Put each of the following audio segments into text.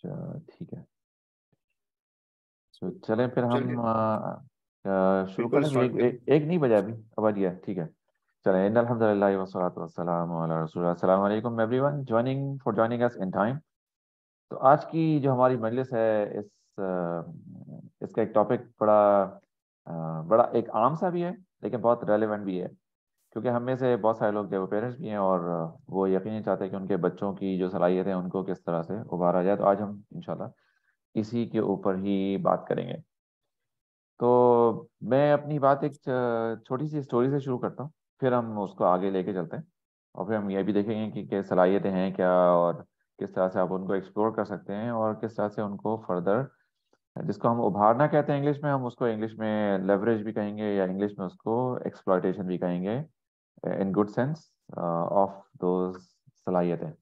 अच्छा ठीक है। तो चलें फिर हम चलिए, शुरू बिल्कुल करें। अभी स्टार्ट करिए। एक नहीं बजा अभी, अब आ गया, ठीक है। चलें। इन अल्हम्दुलिल्लाह वस्सलातु वस्सलामु अला रसूलिल्लाह। अस्सलामु अलैकुम everyone joining for joining us in time. तो आज की जो हमारी मजलिस है, इस इसका एक टॉपिक बड़ा एक आम सा भी है, लेकिन बहुत रेलेवेंट भी है। क्योंकि हम में से बहुत सारे लोग जो पेरेंट्स भी हैं, और वो यकीन चाहते हैं कि उनके बच्चों की जो सलाहियत है उनको किस तरह से उभारा जाए। तो आज हम इंशाल्लाह इसी के ऊपर ही बात करेंगे। तो मैं अपनी बात एक छोटी सी स्टोरी से शुरू करता हूँ, फिर हम उसको आगे लेके चलते हैं। और फिर हम ये भी देखेंगे कि क्या सलाहियतें हैं क्या, और किस तरह से आप उनको एक्सप्लोर कर सकते हैं, और किस तरह से उनको फर्दर, जिसको हम उभारना कहते हैं इंग्लिश में, हम उसको इंग्लिश में लेवरेज भी कहेंगे, या इंग्लिश में उसको एक्सप्लॉयटेशन भी कहेंगे, in good sense of those सलाहियतें।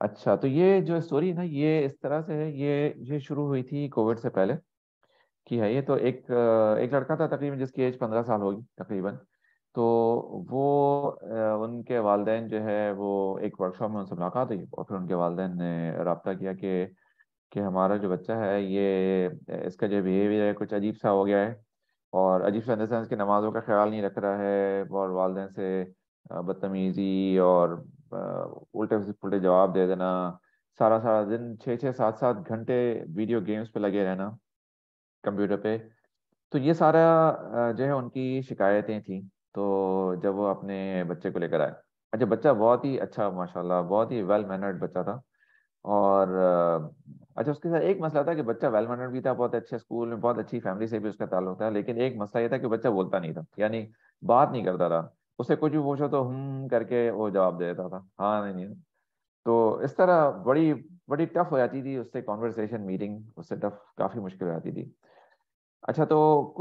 अच्छा, तो ये जो स्टोरी है ना, ये इस तरह से है। ये शुरू हुई थी कोविड से पहले की है। ये तो एक लड़का था तकरीबन, जिसकी एज 15 साल होगी तकरीबन। तो वो उनके वालदेन जो है, वो एक वर्कशॉप में उनसे मुलाकात हुई, और फिर उनके वालदेन ने रब्ता किया कि हमारा जो बच्चा है, ये इसका जो बिहेवियर है कुछ अजीब सा हो गया है। और अजीब सा इन द सेंस कि नमाजों का ख्याल नहीं रख रहा है, और वालदेन से बदतमीजी और उल्टे से पुल्टे जवाब दे देना, सारा सारा दिन 6 6 7 7 घंटे वीडियो गेम्स पे लगे रहना कंप्यूटर पे। तो ये सारा जो है उनकी शिकायतें थी। तो जब वो अपने बच्चे को लेकर आए, अच्छा बच्चा बहुत ही अच्छा, माशाल्लाह बहुत ही वेल मैनर्ड बच्चा था। और अच्छा, उसके साथ एक मसला था कि बच्चा वेल मैनर्ड भी था, बहुत अच्छे स्कूल में, बहुत अच्छी फैमिली से भी उसका ताल्लुक था, लेकिन एक मसला ये था कि बच्चा बोलता नहीं था, यानी बात नहीं करता था। उसे कुछ भी पूछो तो करके वो जवाब दे देता था, हाँ नहीं नहीं। तो इस तरह बड़ी बड़ी टफ हो जाती थी उससे कॉन्वर्सेशन, मीटिंग उससे टफ, काफी मुश्किल हो जाती थी। अच्छा, तो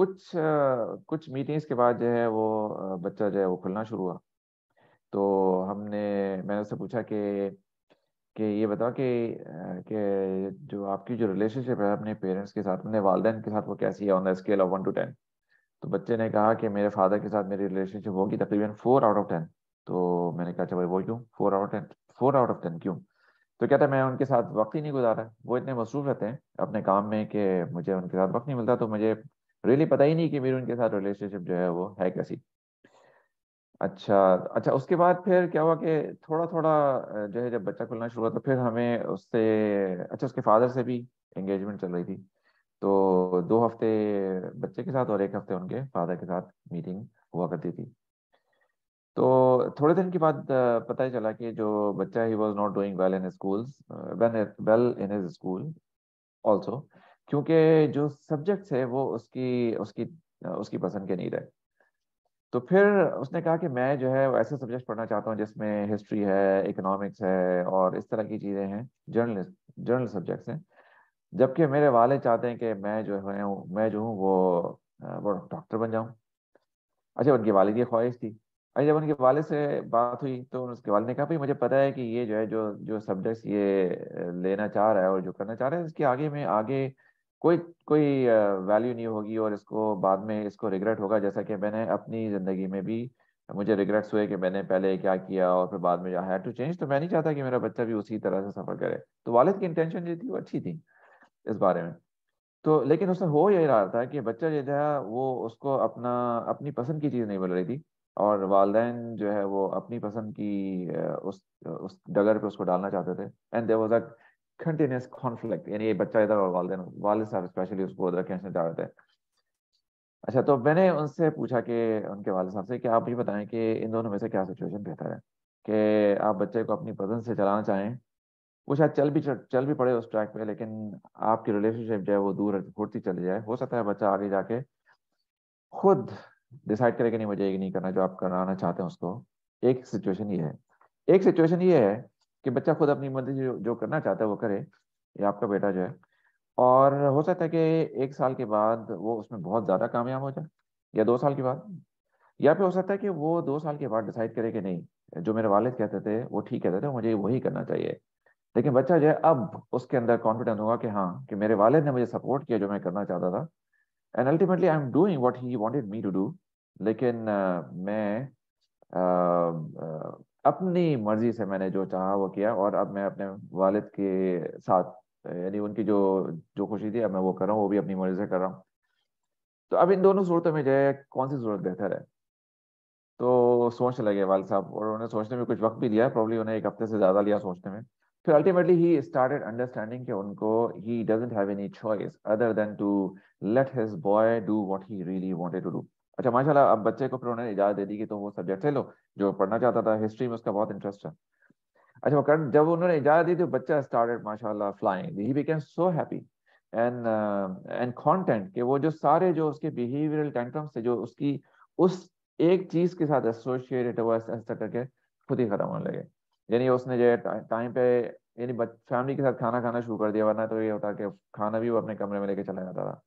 कुछ मीटिंग्स के बाद जो है वो बच्चा जो है वो खुलना शुरू हुआ। तो मैंने उससे पूछा कि ये बताओ कि जो आपकी जो रिलेशनशिप है अपने पेरेंट्स के साथ, अपने वालिदैन के साथ, वो कैसी है on the scale of 1 to 10। तो बच्चे ने कहा कि मेरे फादर के साथ मेरी रिलेशनशिप होगी तकरीबन 4 out of 10। तो मैंने कहा अच्छा भाई, वो क्यों 4 out of 10? 4 out of 10 क्यों? तो कहता है मैं उनके साथ वक्त ही नहीं गुजारा। वो इतने मसरूफ रहते हैं अपने काम में कि मुझे उनके साथ वक्त नहीं मिलता। तो मुझे रियली पता ही नहीं कि मेरी उनके साथ रिलेशनशिप जो है वो है कैसी। अच्छा अच्छा, उसके बाद फिर क्या हुआ कि थोड़ा थोड़ा जो है, जब बच्चा खुलना शुरू हुआ तो फिर हमें उससे, अच्छा उसके फादर से भी एंगेजमेंट चल रही थी। तो 2 हफ्ते बच्चे के साथ और एक हफ्ते उनके फादर के साथ मीटिंग हुआ करती थी। तो थोड़े दिन के बाद पता ही चला कि जो बच्चा, he was not doing well in schools, well in his school also, क्योंकि जो सब्जेक्ट्स है वो उसकी उसकी उसकी पसंद के नहीं रहे। तो फिर उसने कहा कि मैं जो है वो ऐसे सब्जेक्ट पढ़ना चाहता हूँ जिसमें हिस्ट्री है, इकोनॉमिक्स है, और इस तरह की चीज़ें हैं, जर्नलिस्ट जर्नल सब्जेक्ट्स हैं। जबकि मेरे वाले चाहते हैं कि मैं जो हूँ वो डॉक्टर बन जाऊँ। अच्छा, उनके वालिद की ख्वाहिश थी। अच्छा, जब उनके वालिद से बात हुई तो उसके वालिद ने कहा भाई, मुझे पता है कि ये जो है, जो जो सब्जेक्ट्स ये लेना चाह रहा है और जो करना चाह रहा है, इसके आगे कोई कोई वैल्यू नहीं होगी, और इसको बाद में इसको रिग्रेट होगा, जैसा कि मैंने अपनी ज़िंदगी में भी, मुझे रिग्रेट्स हुए कि मैंने पहले क्या किया और फिर बाद में आई हैड टू चेंज। तो मैं नहीं चाहता कि मेरा बच्चा भी उसी तरह से सफ़र करे। तो वालिद की इंटेंशन जो थी वो अच्छी थी इस बारे में। तो लेकिन उसमें हो यही रहा था कि बच्चा जो था वो उसको अपनी पसंद की चीज़ नहीं मिल रही थी, और वालदेन जो है वो अपनी पसंद की उस डगर पे उसको डालना चाहते थे। And there was a continuous conflict, यानी ये बच्चा इधर और वालिद साहब स्पेशली उसको उधर खींचना चाह रहे थे। अच्छा, तो मैंने उनसे पूछा कि उनके वालिद साहब से कि आप ये बताएं कि इन दोनों में से क्या सिचुएशन बेहतर है, कि आप बच्चे को अपनी पसंद से चलाना चाहें, वो शायद चल भी पड़े उस ट्रैक पे, लेकिन आपकी रिलेशनशिप जो है वो दूर होती चली जाए। हो सकता है बच्चा आगे जाके खुद डिसाइड करे कि नहीं, मुझे ये नहीं करना जो आप कराना चाहते हैं उसको। एक सिचुएशन ये है। एक सिचुएशन ये है कि बच्चा खुद अपनी मर्जी से जो करना चाहता है वो करे, या आपका बेटा जो है। और हो सकता है कि 1 साल के बाद वो उसमें बहुत ज्यादा कामयाब हो जाए, या 2 साल के बाद। या फिर हो सकता है कि वो 2 साल के बाद डिसाइड करे कि नहीं, जो मेरे वालिद कहते थे वो ठीक कहते थे, मुझे वही करना चाहिए। लेकिन बच्चा जो है अब उसके अंदर कॉन्फिडेंस होगा कि हाँ, कि मेरे वालिद ने मुझे सपोर्ट किया जो मैं करना चाहता था, and ultimately I am doing what he wanted me to do. लेकिन मैं अपनी मर्जी से मैंने जो चाहा वो किया, और अब मैं अपने वालिद के साथ यानी उनकी जो जो खुशी थी अब मैं वो कर रहा हूँ, वो भी अपनी मर्जी से कर रहा हूँ। तो अब इन दोनों सूरतों में जो है कौन सी सूरत बेहतर है? तो सोचने लगे वाल साहब, और उन्हें सोचने में कुछ वक्त भी लिया, प्रॉब्ली उन्हें एक हफ्ते से ज़्यादा लिया सोचने में। फिर अल्टीमेटली ही स्टार्टेड अंडरस्टैंडिंग कि उनको he doesn't have any choice other than to let his boy do what he really wanted to do. अच्छा माशाल्लाह, अब बच्चे को फिर उन्होंने इजाज़त दे दी कि तो वो सब्जेक्ट ले लो जो पढ़ना चाहता था, हिस्ट्री में उसका बहुत इंटरेस्ट है। अच्छा वो कर, जब उन्होंने इजाज़त दी तो बच्चा स्टार्टेड माशाल्लाह flying, he became so happy and content कि वो जो सारे जो उसके बिहेवियरल टेंट्रम्स थे जो उसकी उस एक चीज के साथ एसोसिएटेड हुआ ऐसा करके खुद ही खत्म होने लगे। यानी उसने जो टाइम पे यानी फैमिली के साथ खाना खाना शुरू कर दिया, वरना तो ये होता कि खाना भी वो अपने कमरे में लेके चला जाता था।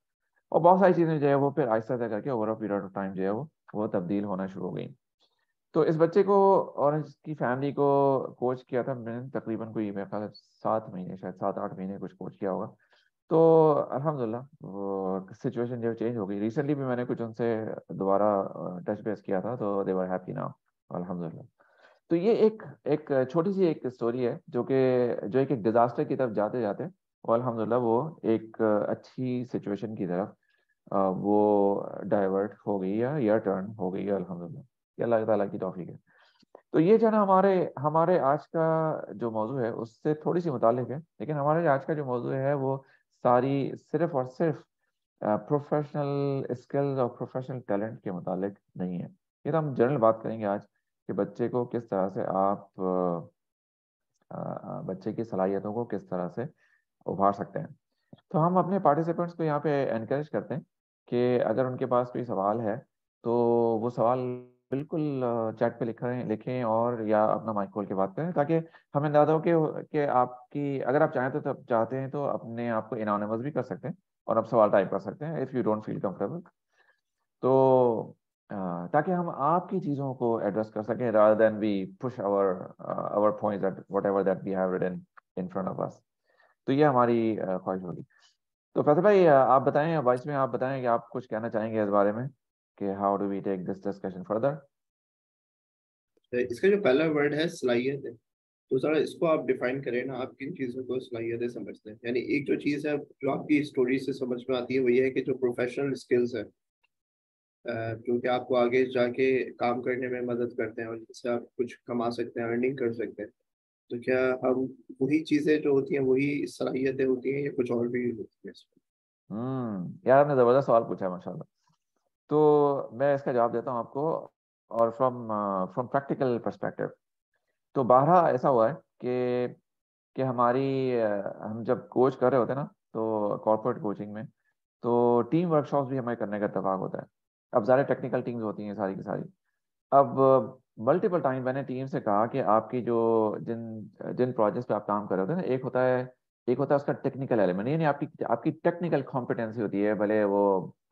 और बहुत सारी चीजें जो है वो फिर आहिस्ता आहिस्ता करके over a period of time जो है वो तब्दील होना शुरू हो गई। तो इस बच्चे को और इसकी फैमिली को कोच किया था मैंने तकरीबन कोई मेरे ख्याल से 7 महीने, शायद 7-8 महीने कुछ कोच किया होगा। तो अल्हम्दुलिल्लाह वो सिचुएशन जो चेंज हो गई। रिसेंटली भी मैंने कुछ उनसे दोबारा टच बेस किया था, तो दे वर हैप्पी नाउ अल्हम्दुलिल्लाह। तो ये एक एक छोटी सी एक स्टोरी है जो एक डिजास्टर की तरफ जाते जाते और अल्हम्दुलिल्लाह वो एक अच्छी सिचुएशन की तरफ वो डाइवर्ट हो गई या टर्न हो गई है अल्हम्दुलिल्लाह। ये अल्लाह ताला की तौफीक है। तो ये जो है ना हमारे हमारे आज का जो मौजू है उससे थोड़ी सी मुतालिक है, लेकिन हमारे आज का जो मौजू है वो सारी सिर्फ और सिर्फ प्रोफेशनल स्किल्स और प्रोफेशनल टैलेंट के मुतालिक नहीं है। ये तो हम जनरल बात करेंगे आज कि बच्चे को किस तरह से आप बच्चे की सलाहियतों को किस तरह से उभार सकते हैं। तो हम अपने पार्टिसिपेंट्स को यहाँ पे एनकरेज करते हैं कि अगर उनके पास कोई सवाल है तो वो सवाल बिल्कुल चैट पे लिखें और या अपना माइक खोल के बात करें, ताकि हमें अंदाजा हो कि आपकी अगर आप चाहें तो तब चाहते हैं तो अपने आप को इनोनिमस भी कर सकते हैं और आप सवाल टाइप कर सकते हैं if you don't feel comfortable. तो ताकि हम आपकी चीज़ों को एड्रेस कर सकें rather than we push our points that whatever that we have written in front of us। तो ये हमारी ख्वाहिश होगी। तो फैसल भाई आप बताएं, वॉइस में आप बताएं कि आप कुछ कहना चाहेंगे इस बारे में कि how do we take this discussion further. इसका जो पहला वर्ड है सलाहियत है, तो सर इसको आप डिफाइन करें ना, आप किन चीज़ों को सलाहियतें समझते हैं? यानी एक जो चीज़ है जो आपकी स्टोरी से समझ में आती है वो ये है कि जो प्रोफेशनल स्किल्स है जो कि आपको आगे जाके काम करने में मदद करते हैं और जिससे आप कुछ कमा सकते हैं, अर्निंग कर सकते हैं। तो क्या हम वही चीज़ें जो होती हैं वही सलाहियतें होती हैं या कुछ और भी होती हैं इसमें? यार आपने ज़बरदस्त सवाल पूछा है माशाल्लाह। तो मैं इसका जवाब देता हूँ आपको, और फ्रॉम फ्रॉम प्रैक्टिकल पर्सपेक्टिव। तो बारहा ऐसा हुआ है कि हम जब कोच कर रहे होते हैं ना तो कॉर्पोरेट कोचिंग में तो टीम वर्कशॉप्स भी हमें करने का इत्तेफाक होता है। अब ज़्यादा टेक्निकल टीम्स होती हैं सारी की सारी। अब मल्टीपल टाइम मैंने टीम से कहा कि आपकी जो जिन जिन प्रोजेक्ट्स पे आप काम कर रहे होते हैं ना, एक होता है उसका टेक्निकल एलिमेंट, यानी आपकी आपकी टेक्निकल कॉम्पिटेंसी होती है, भले वो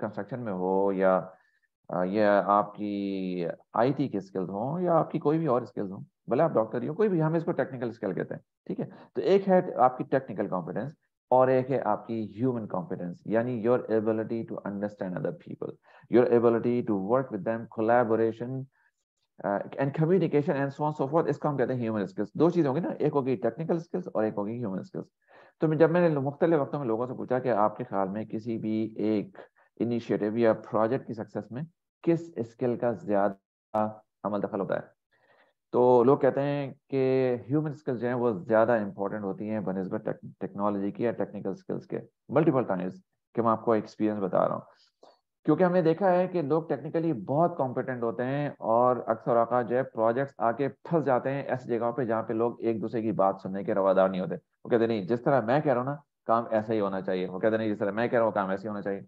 कंस्ट्रक्शन में हो या आपकी आईटी के स्किल्स हो या आपकी कोई भी और स्किल्स हो, भले आप डॉक्टर ही हो, कोई भी, हम इसको टेक्निकल स्किल कहते हैं। ठीक है। तो एक है आपकी टेक्निकल कॉम्पिटेंस और एक है आपकी ह्यूमन कॉम्पिटेंस, यानी your ability to understand other people, your ability to work with them, collaboration and communication and so on so forth. इसको हम कहते हैं ह्यूमन स्किल्स। दो चीज होगी ना, एक होगी टेक्निकल स्किल्स और एक होगी ह्यूमन स्किल्स। तो जब मैंने मुख्तलिफ वक्तों में लोगों से पूछा कि आपके ख्याल में किसी भी एक इनिशिएटिव या प्रोजेक्ट की सक्सेस में किस स्किल का ज्यादा अमल दखल होता है, तो लोग कहते हैं कि ह्यूमन स्किल्स जो हैं वो ज्यादा इंपॉर्टेंट होती हैं बनिस्बत टेक्नोलॉजी की या टेक्निकल स्किल्स के। मल्टीपल टाइम्स कि मैं आपको एक्सपीरियंस बता रहा हूँ, क्योंकि हमने देखा है कि लोग टेक्निकली बहुत कॉम्पिटेंट होते हैं और अक्सर औकात जो है प्रोजेक्ट्स आके फंस जाते हैं ऐसी जगहों पे जहाँ पे लोग एक दूसरे की बात सुनने के रवादार नहीं होते। वो कहते नहीं, जिस तरह मैं कह रहा हूँ ना काम ऐसा ही होना चाहिए, वो कहते नहीं जिस तरह मैं कह रहा हूँ काम ऐसे ही होना चाहिए।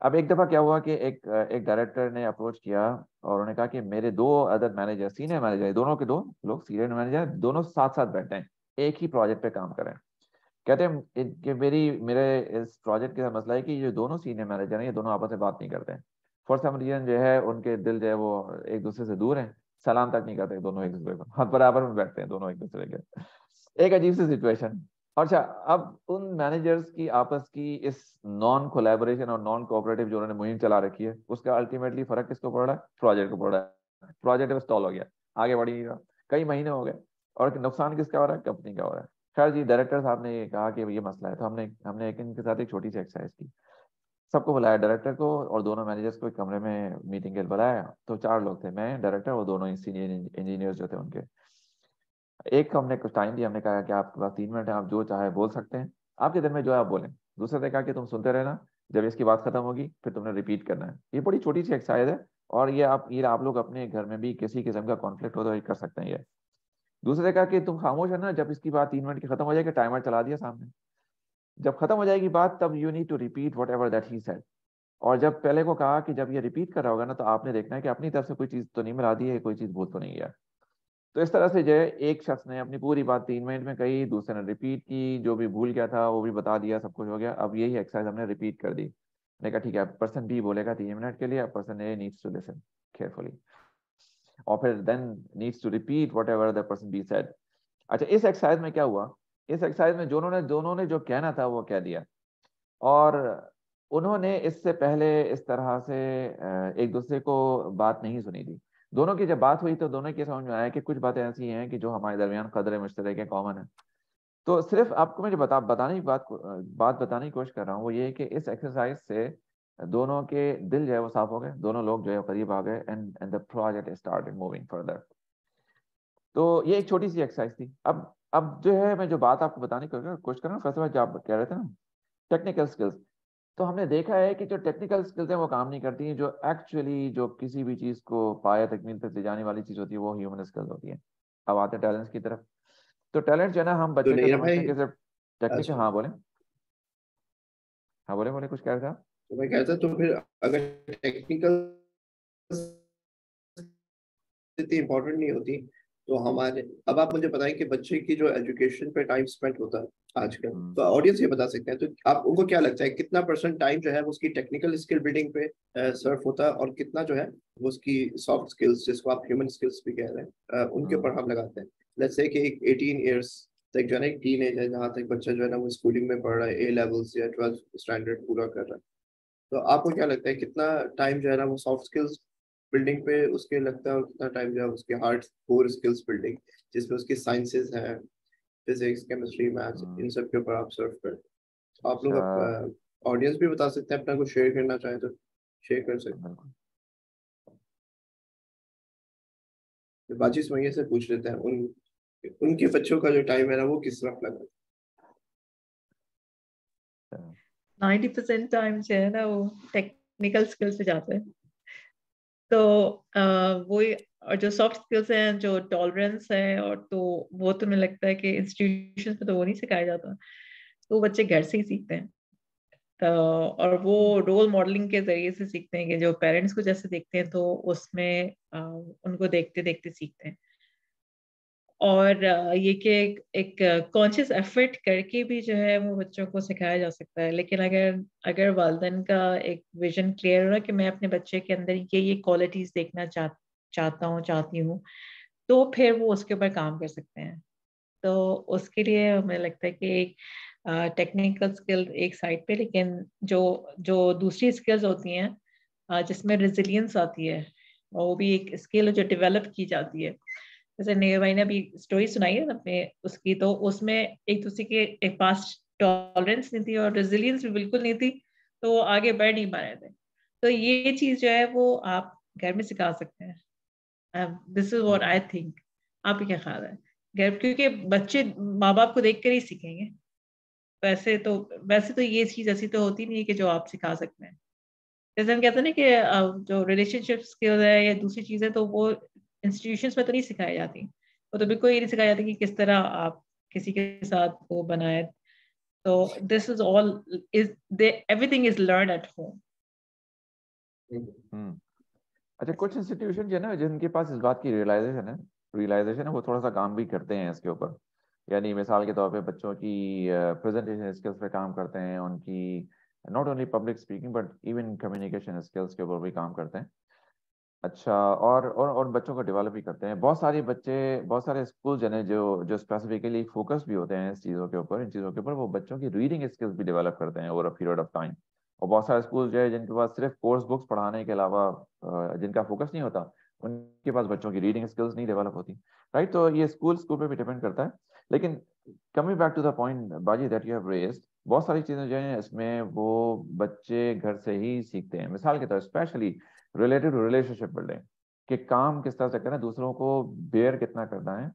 अब एक दफा क्या हुआ कि एक डायरेक्टर ने अप्रोच किया और उन्होंने कहा कि मेरे दो अदर मैनेजर, सीनियर मैनेजर, दोनों के दो लोग सीनियर मैनेजर, दोनों साथ साथ बैठे हैं, एक ही प्रोजेक्ट पे काम कर रहे हैं। कहते हैं कि मेरे इस प्रोजेक्ट का मसला है कि ये दोनों सीनियर मैनेजर हैं, ये दोनों आपस में बात नहीं करते हैं। फॉर सम रीजन जो है उनके दिल जो है वो एक दूसरे से दूर हैं, सलाम तक नहीं करते दोनों एक दूसरे को, हाथ बराबर में बैठते हैं दोनों एक दूसरे के। एक अजीब सी सिचुएशन। अच्छा, अब उन मैनेजर्स की आपस की इस नॉन कोलैबोरेशन और नॉन कोऑपरेटिव जो उन्होंने मुहिम चला रखी है, उसका अल्टीमेटली फर्क किसको पड़ रहा है? प्रोजेक्ट को पड़ रहा है। प्रोजेक्ट स्टॉल हो गया, आगे बढ़ नहीं रहा, कई महीने हो गए, और नुकसान किसका हो रहा है? कंपनी का हो रहा है। खैर जी, डायरेक्टर साहब ने कहा कि ये मसला है, तो हमने एक इनके साथ एक छोटी सी एक्सरसाइज की। सबको बुलाया, डायरेक्टर को और दोनों मैनेजर्स को एक कमरे में मीटिंग के लिए बुलाया। तो 4 लोग थे, मैं, डायरेक्टर और दोनों सीनियर इंजीनियर्स जो थे उनके। एक हमने कुछ टाइम दिया, हमने कहा कि आपके पास 3 मिनट है, आप जो चाहे बोल सकते हैं, आपके दिल में जो है आप बोलें। दूसरे ने कहा कि तुम सुनते रहना, जब इसकी बात खत्म होगी फिर तुमने रिपीट करना है। ये बड़ी छोटी सी एक्सरसाइज है, और ये आप लोग अपने घर में भी किसी किस्म का कॉन्फ्लिक्ट हो तो ये कर सकते हैं ये। दूसरे ने कहा कि तुम खामोश है ना, जब इसकी बात 3 मिनट की खत्म हो जाएगी, टाइमर चला दिया सामने, जब खत्म हो जाएगी बात तब you need to repeat whatever that he said. और जब पहले को कहा कि जब ये रिपीट कर रहा होगा ना, तो आपने देखना है कि अपनी तरफ से कोई चीज तो नहीं मिला दी है, कोई चीज भूल तो नहीं गया। तो इस तरह से जो है, एक शख्स ने अपनी पूरी बात 3 मिनट में कही, दूसरे ने रिपीट की, जो भी भूल गया था वो भी बता दिया, सब कुछ हो गया। अब यही एक्सरसाइज हमने रिपीट कर दी। मैंने कहा ठीक है, पर्सन बी बोलेगा 3 मिनट के लिए, person A needs to listen carefully, और फिर then needs to repeat whatever the person B said. अच्छा, इस एक्सरसाइज में क्या हुआ, इस एक्सरसाइज में दोनों ने जो कहना था वो कह दिया। और उन्होंने इससे पहले इस तरह से एक दूसरे को बात नहीं सुनी थी। दोनों की जब बात हुई तो दोनों की समझ में आया कि कुछ बातें ऐसी हैं कि जो हमारे दरमियान कदर मुश्तरक है, कॉमन है। तो सिर्फ आपको मैं जो बताने की बात बताने की कोशिश कर रहा हूँ वो ये है कि इस एक्सरसाइज से दोनों के दिल जो है वो साफ हो गए, दोनों लोग जो है करीब आ गए, and the project started moving further. तो ये एक छोटी सी एक्सरसाइज थी। अब जो है, मैं जो बात आपको बताने की कोशिश कर रहा हूँ, फर्स्ट ऑफ ऑल जो आप कह रहे थे ना, टेक्निकल स्किल्स। तो हमने देखा है कि जो टेक्निकल स्किल्स हैं वो काम नहीं करती हैं, जो एक्चुअली जो किसी भी चीज को पाया तकमील तक ले जाने वाली चीज होती है वो ह्यूमन स्किल्स होती है। अब आते हैं टैलेंट्स की तरफ। तो टैलेंट जो है ना, हम तो बच्चे का नहीं समझते भाई, हैं कि सिर्फ टेक्निकल। अच्छा, हाँ बोले, हाँ बोले बोले, कुछ कह रहे थे आप? तो मैं कहता तो फिर अगर टेक्निकल इतनी इम्पोर्टेंट नहीं होती तो हमारे, अब आप मुझे बताएं कि बच्चे की जो एजुकेशन पे टाइम स्पेंड होता है आजकल, हम्म, तो ऑडियंस ये बता सकते हैं, तो आप उनको क्या लगता है कितना परसेंट टाइम जो है वो उसकी टेक्निकल स्किल बिल्डिंग पे सर्व होता है, और कितना जो है वो उसकी सॉफ्ट स्किल्स, जिसको आप ह्यूमन स्किल्स भी कह रहे हैं, उनके हम्म, ऊपर हम लगाते हैं। लेट्स से कि एक 18 ईयर्स तक जो है ना, एक टीन एज है, जहाँ तक बच्चा जो है ना वो स्कूलिंग में पढ़ रहा है, ए लेवल्स या 12th स्टैंडर्ड पूरा कर रहा है, तो आपको क्या लगता है कितना टाइम जो है ना वो सॉफ्ट स्किल्स बिल्डिंग पे उसके लगता है, और कितना टाइम जो है उसके हार्ड कोर स्किल्स बिल्डिंग, जिसमें उसकी साइंसेज हैं, फिजिक्स, केमिस्ट्री, मैथ्स, हम्म। इन सब के ऊपर आप सर्व करें। तो आप अच्छा, लोग ऑडियंस भी बता सकते हैं, अपना कुछ शेयर करना चाहें तो शेयर कर सकते बिल्कुल। हैं। बातचीत वहीं से पूछ लेते हैं, उनके बच्चों का जो टाइम है ना वो किस तरफ लगा। 90% टाइम जो है ना वो टेक्निकल स्किल्स पे जाते हैं। तो वो और जो सॉफ्ट स्किल्स हैं, जो टॉलरेंस है, और तो वो तो मुझे लगता है कि इंस्टीट्यूशन में तो वो नहीं सिखाया जाता, तो वो बच्चे घर से ही सीखते हैं। और वो हम्म, रोल मॉडलिंग के जरिए से सीखते हैं कि जो पेरेंट्स को जैसे देखते हैं तो उसमें उनको देखते देखते सीखते हैं। और ये कि एक कॉन्शियस एफर्ट करके भी जो है वो बच्चों को सिखाया जा सकता है, लेकिन अगर अगर वालिदैन का एक विजन क्लियर हो ना कि मैं अपने बच्चे के अंदर ये क्वालिटीज देखना चाहता हूँ, चाहती हूँ, तो फिर वो उसके ऊपर काम कर सकते हैं। तो उसके लिए मुझे लगता है कि एक टेक्निकल स्किल एक साइड पे, लेकिन जो जो दूसरी स्किल्स होती हैं जिसमें रेजिलियंस आती है, और वो भी एक स्किल जो डेवलप की जाती है। जैसे नेहा भाई ने अभी स्टोरी सुनाई है ना अपने उसकी, तो उसमें एक दूसरे के एक पास टॉलरेंस नहीं थी और रेजिलियंस भी बिल्कुल नहीं थी, तो वो आगे बढ़ नहीं पा रहे थे। तो ये चीज जो है वो आप घर में सिखा सकते हैं। This is what I hmm, think. आप क्या ख्याल है? घर, क्योंकि बच्चे माँ बाप को देख कर ही सीखेंगे। वैसे तो ये चीज ऐसी तो होती नहीं है कि जो आप सिखा सकते हैं। जैसे हम कहते हैं ना कि जो रिलेशनशिप स्किल है या दूसरी चीजें, तो वो इंस्टीट्यूशंस में तो नहीं सिखाई जाती। वो तो बिल्कुल ये नहीं सिखाया जाता कि किस तरह आप किसी के साथ वो बनाए। तो this is all is they everything is learn at home. Hmm. अच्छा, कुछ इंस्टीट्यूशन जो है ना, जिनके पास इस बात की रियलाइजेशन है, वो थोड़ा सा काम भी करते हैं इसके ऊपर। यानी मिसाल के तौर पे बच्चों की प्रेजेंटेशन स्किल्स पे काम करते हैं, उनकी not only public speaking but even communication skills के ऊपर भी काम करते हैं। अच्छा, और बच्चों को डेवलप भी करते हैं। बहुत सारे स्कूल जो है जो जो स्पेसिफिकली फोकस भी होते हैं इस चीज़ों के ऊपर, इन चीज़ों के ऊपर, वो बच्चों की रीडिंग स्किल्स भी डेवलप करते हैं over a period of time. और बहुत सारे स्कूल जो है जिनके पास सिर्फ कोर्स बुक्स पढ़ाने के अलावा जिनका फोकस नहीं होता, उनके पास बच्चों की रीडिंग स्किल्स नहीं डेवलप होती, राइट। तो ये स्कूल पे भी डिपेंड करता है। लेकिन coming back to the point बाजी दैट यू हैव रेज्ड, बहुत सारी चीजें जो है इसमें वो बच्चे घर से ही सीखते हैं। मिसाल के तौर specially related to relationship building, कि काम किस तरह से करना है, दूसरों को बेयर कितना करना है,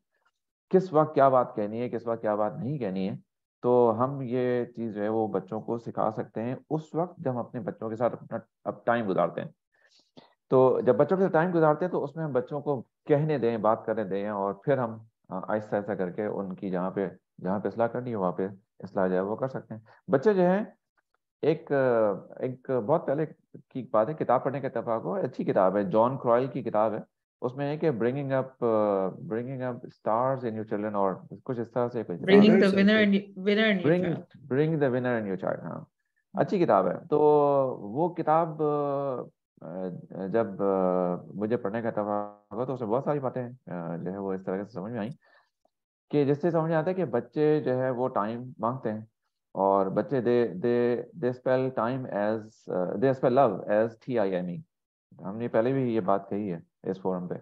किस वक्त क्या बात कहनी है, किस वक्त क्या बात नहीं कहनी है। तो हम ये चीज़ जो है वो बच्चों को सिखा सकते हैं उस वक्त जब हम अपने बच्चों के साथ अपना अब टाइम गुजारते हैं। तो जब बच्चों के साथ टाइम गुजारते हैं तो उसमें हम बच्चों को कहने दें, बात करने दें, और फिर हम आहिस्ता आहिस्ता करके उनकी जहाँ पे इस्लाह करनी है वहाँ पे इस्लाह जो है वो कर सकते हैं। बच्चे जो है एक बहुत पहले की बात है, किताब पढ़ने का इत्तेफाक हो, अच्छी किताब है, जॉन क्रॉयल की किताब है। उसमें है कि bringing up stars in your children, और कुछ इस तरह से कोई किताब है, Bringing the Something. winner in your bring child. Bring the winner in your child. हाँ, अच्छी किताब है। तो वो किताब जब मुझे पढ़ने का इत्तेफाक हुआ तो उसमें बहुत सारी बातें जो है वो इस तरह से समझ में आई, कि जिससे समझ में आता है कि बच्चे जो है वो टाइम मांगते हैं, और बच्चे they spell time as they spell love as TIME। हमने पहले भी ये बात कही है इस फोरम पे।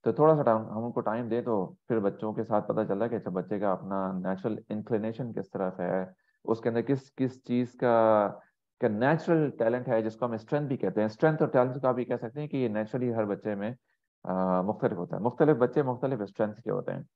तो थोड़ा सा टाइम हम उनको टाइम दें तो फिर बच्चों के साथ पता चल रहा है कि अच्छा बच्चे का अपना नेचुरल इंक्लिनेशन किस तरफ है, उसके अंदर किस किस चीज़ का नेचुरल टैलेंट है, जिसको हम स्ट्रेंथ भी कहते हैं। स्ट्रेंथ और टैलेंट का भी कह सकते हैं कि ये नेचुरली हर बच्चे में मुख्तलिफ होता है। मुख्तलिफ बच्चे मुख्तलिफ स्ट्रेंथ के होते हैं।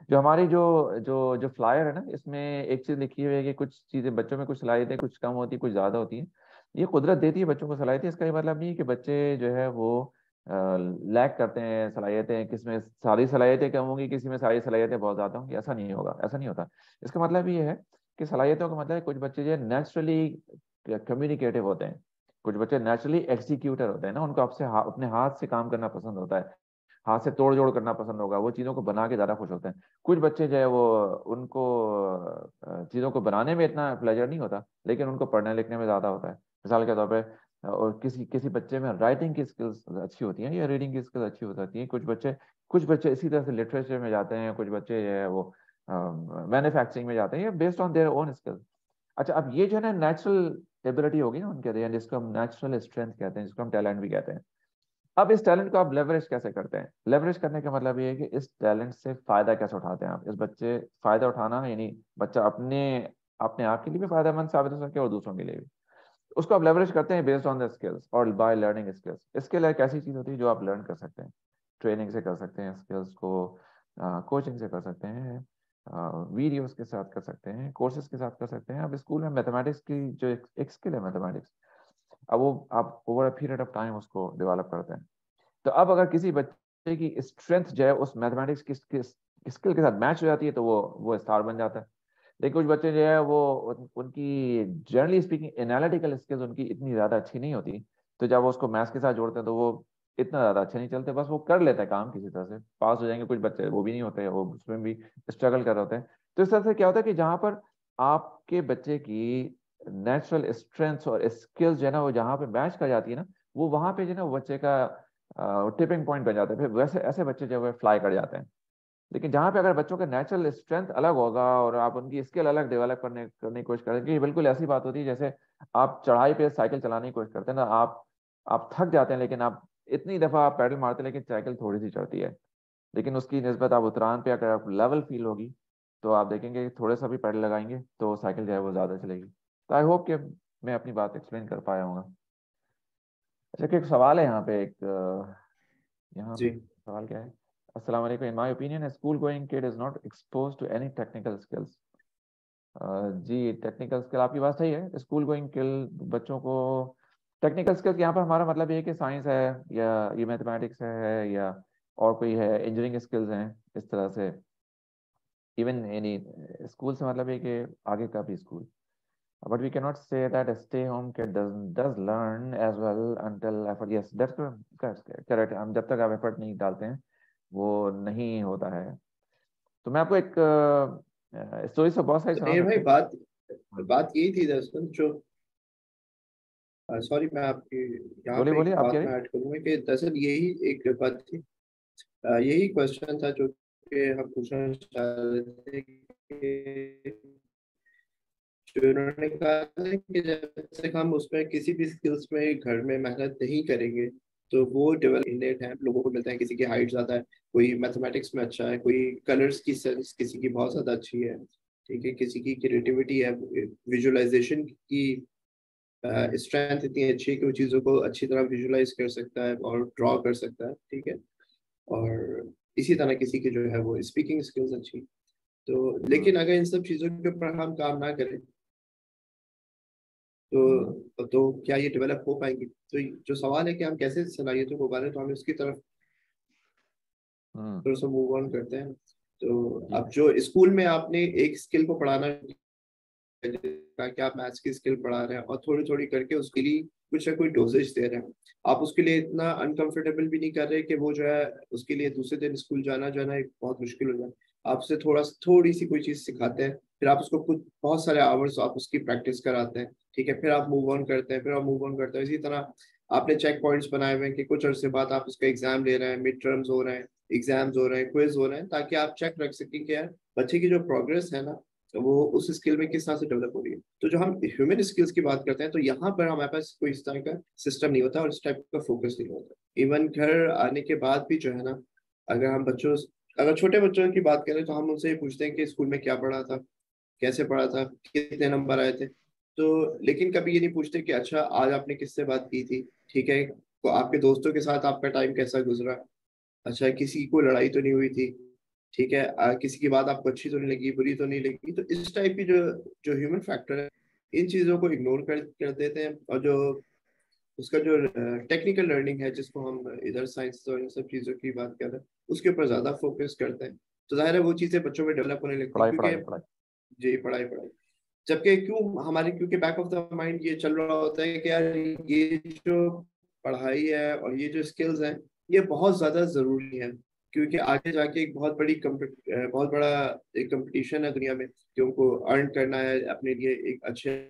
जो हमारी जो जो जो फ्लायर है ना, इसमें एक चीज लिखी हुई है कि कुछ चीजें बच्चों में कुछ सलाहियतें कुछ कम होती है, कुछ ज्यादा होती है। ये कुदरत देती है बच्चों को सलाहियतें, इसका ये मतलब नहीं है कि बच्चे जो है वो लैक करते हैं सलाहियतें, किसमें सारी सलाहियतें कम होंगी, किसी में सारी सलाहियतें बहुत ज्यादा होंगी, ऐसा नहीं होगा, ऐसा नहीं होता। इसका मतलब ये है कि सलाहियतों का मतलब है कुछ बच्चे जो है नेचुरली कम्युनिकेटिव होते हैं, कुछ बच्चे नेचुरली एग्जीक्यूटर होते हैं ना, उनको अपने हाथ से काम करना पसंद होता है, हाथ से तोड़ जोड़ करना पसंद होगा, वो चीज़ों को बना के ज़्यादा खुश होते हैं। कुछ बच्चे जो है वो उनको चीज़ों को बनाने में इतना प्लेजर नहीं होता, लेकिन उनको पढ़ने लिखने में ज़्यादा होता है। मिसाल के तौर पे और किसी किसी बच्चे में राइटिंग की स्किल्स अच्छी होती हैं या रीडिंग की स्किल्स अच्छी हो जाती हैं। कुछ बच्चे इसी तरह से लिटरेचर में जाते हैं, कुछ बच्चे जो है वो मैन्युफैक्चरिंग में जाते हैं, based on their own skills. अच्छा, अब ये जो है ना नेचुरल एबिलिटी होगी ना उनके अंदर, जिसको हम नेचुरल स्ट्रेंथ कहते हैं, जिसको हम टैलेंट भी कहते हैं। अब इस टैलेंट को आप लेवरेज कैसे करते हैं? लेवरेज करने का मतलब ये है कि इस टैलेंट से फायदा कैसे उठाते हैं आप। इस बच्चे फायदा उठाना यानी बच्चा अपने अपने आप के लिए भी फायदेमंद साबित हो सके और दूसरों के लिए भी, उसको आप लेवरेज करते हैं बेस्ड ऑन द स्किल्स और बाय लर्निंग स्किल्स। स्किल एक ऐसी चीज होती है जो आप लर्न कर सकते हैं, ट्रेनिंग से कर सकते हैं, स्किल्स को कोचिंग से कर सकते हैं, वीडियोस के साथ कर सकते हैं, कोर्सेज के साथ कर सकते हैं। अब स्कूल में मैथमेटिक्स की जो एक स्किल है मैथमेटिक्स, अब वो आप over a period of time उसको डेवलप करते हैं। तो अब अगर किसी बच्चे की स्ट्रेंथ जो है उस मैथमेटिक्स की स्किल के साथ मैच हो जाती है तो वो स्टार बन जाता है। लेकिन कुछ बच्चे जो है वो उनकी जनरली स्पीकिंग एनालिटिकल स्किल्स उनकी इतनी ज़्यादा अच्छी नहीं होती, तो जब वो उसको मैथ्स के साथ जोड़ते हैं तो वो इतना ज़्यादा अच्छे नहीं चलते, बस वो कर लेते हैं काम, किसी तरह से पास हो जाएंगे। कुछ बच्चे वो भी नहीं होते, वो उसमें भी स्ट्रगल कर रहे होते हैं। तो इस तरह से क्या होता है कि जहाँ पर आपके बच्चे की नेचुरल स्ट्रेंथ्स और स्किल्स जो है ना वो जहाँ पे मैच कर जाती है ना, वो वहाँ पे जो है ना वो बच्चे का टिपिंग पॉइंट बन जाता है। फिर वैसे ऐसे बच्चे जो है फ्लाई कर जाते हैं। लेकिन जहाँ पे अगर बच्चों का नेचुरल स्ट्रेंथ अलग होगा और आप उनकी स्किल अलग डेवलप करने की कोशिश करेंगे, ये बिल्कुल ऐसी बात होती है जैसे आप चढ़ाई पे साइकिल चलाने की कोशिश करते हैं ना, आप थक जाते हैं, लेकिन आप इतनी दफा आप पैडल मारते हैं लेकिन साइकिल थोड़ी सी चढ़ती है। लेकिन उसकी निस्बत आप उतरान पे अगर आप लेवल फील होगी तो आप देखेंगे कि थोड़े सा भी पैडल लगाएंगे तो साइकिल जो है वो ज्यादा चलेगी। तो आई होप कि मैं अपनी बात एक्सप्लेन कर पाया हूँ। अच्छा, कि एक सवाल है यहाँ पे, यहाँ पे जी सवाल क्या है? अस्सलाम वालेकुम। In my opinion, school going kid is not expose to any technical skills. जी, टेक्निकल स्किल आपकी बात सही है। स्कूल गोइंग किल बच्चों को टेक्निकल स्किल्स, यहाँ पर हमारा मतलब ये है कि साइंस है या ये मैथमेटिक्स है या और कोई है, इंजीनियरिंग स्किल्स हैं इस तरह से। इवन एनी स्कूल से मतलब है कि आगे का भी school. But we cannot say that a stay-home kid does learn as well until effort. Yes, that's correct. हम जब तक आप एफर्ट नहीं डालते हैं वो नहीं होता है। तो मैं आपको एक स्टोरी से बहुत सारी तो सुना मेरे भाई सकता बात हूँ। बात यही थी दरअसल जो सॉरी मैं आपकी यहाँ बोलिए पे एक बोलिए, आप कह बात रहे में ऐड करूंगा कि दरअसल यही एक बात थी, यही क्वेश्चन था जो कि हम पूछना चाह रहे थे कि जो उन्होंने कहा था कि जब तक हम उसमें किसी भी स्किल्स में घर में मेहनत नहीं करेंगे तो वो डेवलप इनेट है, लोगों को मिलता है। किसी की हाइट ज्यादा है, कोई मैथमेटिक्स में अच्छा है, कोई कलर्स की सेंस किसी की बहुत ज्यादा अच्छी है, ठीक है, किसी की क्रिएटिविटी है, विजुअलाइजेशन की स्ट्रेंथ इतनी अच्छी है कि वो चीज़ों को अच्छी तरह विजुलाइज कर सकता है और ड्रॉ कर सकता है, ठीक है। और इसी तरह किसी की जो है वो स्पीकिंग स्किल्स अच्छी। तो लेकिन अगर इन सब चीज़ों के ऊपर हम काम ना करें तो क्या ये डेवलप हो पाएंगी? तो जो सवाल है कि हम कैसे सलाहियतों को उभारें, तो हम इसकी तरफ थोड़ा सा मूव ऑन करते हैं। तो अब जो स्कूल में आपने एक स्किल को पढ़ाना कि आप मैथ्स की स्किल पढ़ा रहे हैं और थोड़ी थोड़ी करके उसके लिए कुछ ना कोई डोजेज दे रहे हैं, आप उसके लिए इतना अनकंफर्टेबल भी नहीं कर रहे कि वो जो है उसके लिए दूसरे दिन स्कूल जाना जाना एक बहुत मुश्किल हो जाए। आपसे थोड़ी सी कोई चीज सिखाते हैं, फिर आप उसको कुछ बहुत सारे आवर्स आप उसकी प्रैक्टिस कराते हैं, ठीक है, फिर आप मूव ऑन करते हैं, फिर आप मूव ऑन करते हैं। इसी तरह आपने चेक पॉइंट्स बनाए हुए हैं कि कुछ अर्से बाद आप उसका एग्जाम ले रहे हैं, मिड टर्म्स हो रहे हैं, एग्जाम्स हो रहे हैं, क्विज हो रहे हैं, ताकि आप चेक रख सकें कि यार बच्चे की जो प्रोग्रेस है ना वो उस स्किल में किस तरह से डेवलप हो रही है। तो जो हम ह्यूमन स्किल्स की बात करते हैं तो यहाँ पर हमारे पास कोई इस तरह का सिस्टम नहीं होता और इस टाइप का फोकस नहीं होता। इवन घर आने के बाद भी जो है ना, अगर हम बच्चों अगर छोटे बच्चों की बात करें तो हम उनसे ये पूछते हैं कि स्कूल में क्या पढ़ा था, कैसे पढ़ा था, कितने नंबर आए थे। तो लेकिन कभी ये नहीं पूछते कि अच्छा आज आपने किससे बात की थी, ठीक है, तो आपके दोस्तों के साथ आपका टाइम कैसा गुजरा, अच्छा किसी को लड़ाई तो नहीं हुई थी, ठीक है, किसी की बात आपको अच्छी तो नहीं लगी, बुरी तो नहीं लगी। तो इस टाइप की जो जो ह्यूमन फैक्टर है, इन चीजों को इग्नोर कर देते हैं। और जो उसका जो टेक्निकल लर्निंग है, जिसको हम इधर साइंस और इन सब चीजों की बात कर रहे हैं, उसके ऊपर ज्यादा फोकस करते हैं। तो जाहिर है वो चीजें बच्चों में डेवलप होने लगती है, पढ़ाई क्योंकि पढ़ाई पढ़ाई। जी पढ़ाई पढ़ाई। जबकि क्यों हमारे, क्योंकि बैक ऑफ द माइंड ये चल रहा होता है कि यार ये जो पढ़ाई है और ये जो स्किल्स हैं ये बहुत ज्यादा जरूरी है, क्योंकि आगे जाके एक बहुत बड़ा एक कंपटीशन है दुनिया में कि उनको अर्न करना है अपने लिए, एक अच्छे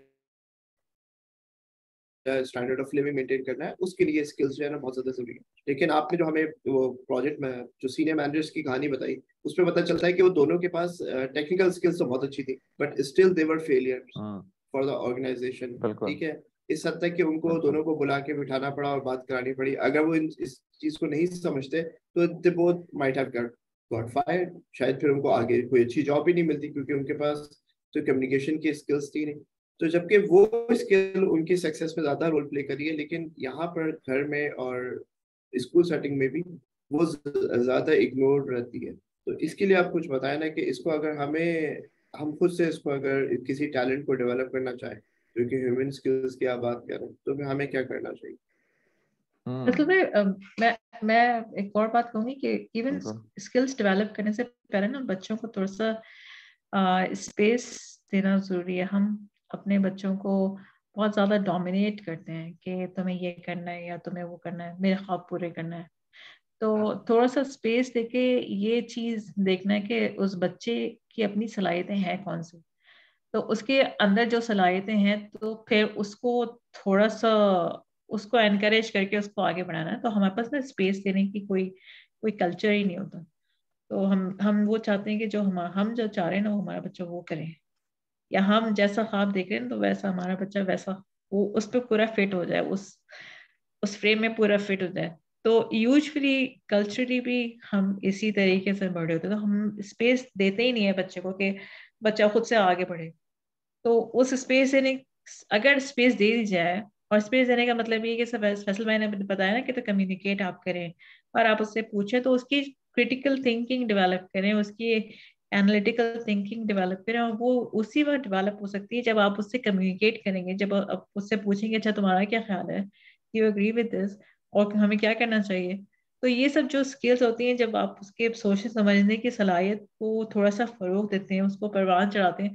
स्टैंडर्ड ऑफ लिविंग मेंटेन करना है, उसके लिए स्किल्स जो है ना बहुत ज्यादा जरूरी है। लेकिन आपने जो हमें वो प्रोजेक्ट में जो सीनियर मैनेजर्स की कहानी बताई, उसमें पता चलता है कि वो दोनों के पास टेक्निकल स्किल्स तो बहुत अच्छी थी, but still they were failures for the organization, बिल्कुल ठीक है। इस हद तक कि उनको बिल्कुल। दोनों को बुला के बिठाना पड़ा और बात करानी पड़ी। अगर वो इस चीज को नहीं समझते तो they both might have got fired, शायद फिर उनको आगे कोई अच्छी जॉब ही नहीं मिलती, क्योंकि उनके पास तो कम्युनिकेशन की स्किल्स थी नहीं। तो जबकि वो स्किल उनकी सक्सेस में ज्यादा रोल प्ले करी है, लेकिन यहाँ पर घर में और स्कूल सेटिंग में भी वो ज्यादा इग्नोर रहती है। तो इसके लिए आप कुछ बताएं ना कि इसको अगर हम खुद से इसको अगर किसी टैलेंट को डेवलप करना चाहें, जो कि ह्यूमन स्किल्स की आप बात करें, तो फिर हमें क्या करना चाहिए? मतलब मैं एक और बात कहूंगी कि इवन बिल्कुल स्किल्स डेवलप करने से पहले ना बच्चों को थोड़ा सा स्पेस देना जरूरी है। हम अपने बच्चों को बहुत ज्यादा डोमिनेट करते हैं कि तुम्हें ये करना है या तुम्हें वो करना है, मेरे ख्वाब पूरे करना है। तो थोड़ा सा स्पेस देके ये चीज देखना है कि उस बच्चे की अपनी सलाहियतें हैं कौन सी, तो उसके अंदर जो सलाहियतें हैं तो फिर उसको थोड़ा सा उसको एनकरेज करके उसको आगे बढ़ाना है। तो हमारे पास ना स्पेस देने की कोई कोई कल्चर ही नहीं होता। तो हम वो चाहते हैं कि जो हम जो चाह रहे हैं ना वो हमारा बच्चा वो करे, या हम जैसा ख्वाब देख रहे हैं तो वैसा हमारा बच्चा वैसा वो उस पर पूरा फिट हो जाए, उस फ्रेम में पूरा फिट हो जाए। तो यूजुअली कल्चरली भी हम इसी तरीके से बढ़े होते हैं, तो हम स्पेस देते ही नहीं है बच्चे को कि बच्चा खुद से आगे बढ़े। तो उस स्पेस देने, अगर स्पेस दे दी जाए, और स्पेस देने का मतलब ये कि सब फैसल भाई ने बताया ना कि तो कम्युनिकेट आप करें और आप उससे पूछें, तो उसकी क्रिटिकल थिंकिंग डेवलप करें, उसकी एनालिटिकल थिंकिंग डेवलप करें। और वो उसी वक्त डेवलप हो सकती है जब आप उससे कम्युनिकेट करेंगे, जब आप उससे पूछेंगे अच्छा तुम्हारा क्या ख्याल है, यू एग्री विद दिस, और हमें क्या करना चाहिए। तो ये सब जो स्किल्स होती हैं, जब आप उसके सोचने समझने की सलाहियत को थोड़ा सा फरोग देते हैं, उसको परवान चढ़ाते हैं,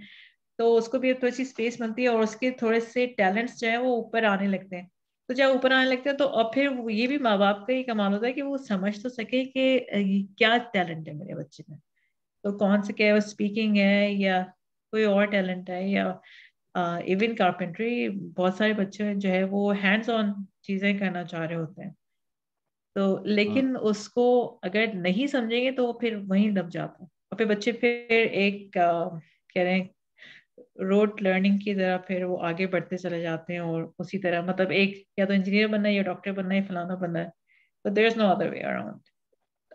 तो उसको भी थोड़ी सी स्पेस बनती है और उसके थोड़े से टैलेंट्स जो है वो ऊपर आने लगते हैं। तो जब ऊपर आने लगते हैं तो अब फिर ये भी माँ बाप का ही कमाल होता है कि वो समझ तो सके कि ये क्या टैलेंट है मेरे बच्चे में। तो कौन से, क्या स्पीकिंग है या कोई और टैलेंट है, या इवन कारपेंट्री, बहुत सारे बच्चे जो है वो हैंड्स ऑन चीजें करना चाह रहे होते हैं। तो लेकिन उसको अगर नहीं समझेंगे तो वो फिर वहीं दब जाता है, और फिर बच्चे फिर एक कह रहे हैं रोड लर्निंग की तरह फिर वो आगे बढ़ते चले जाते हैं, और उसी तरह मतलब एक या तो इंजीनियर बनना है या डॉक्टर बनना है, फलाना बनना है। but there is no other way around.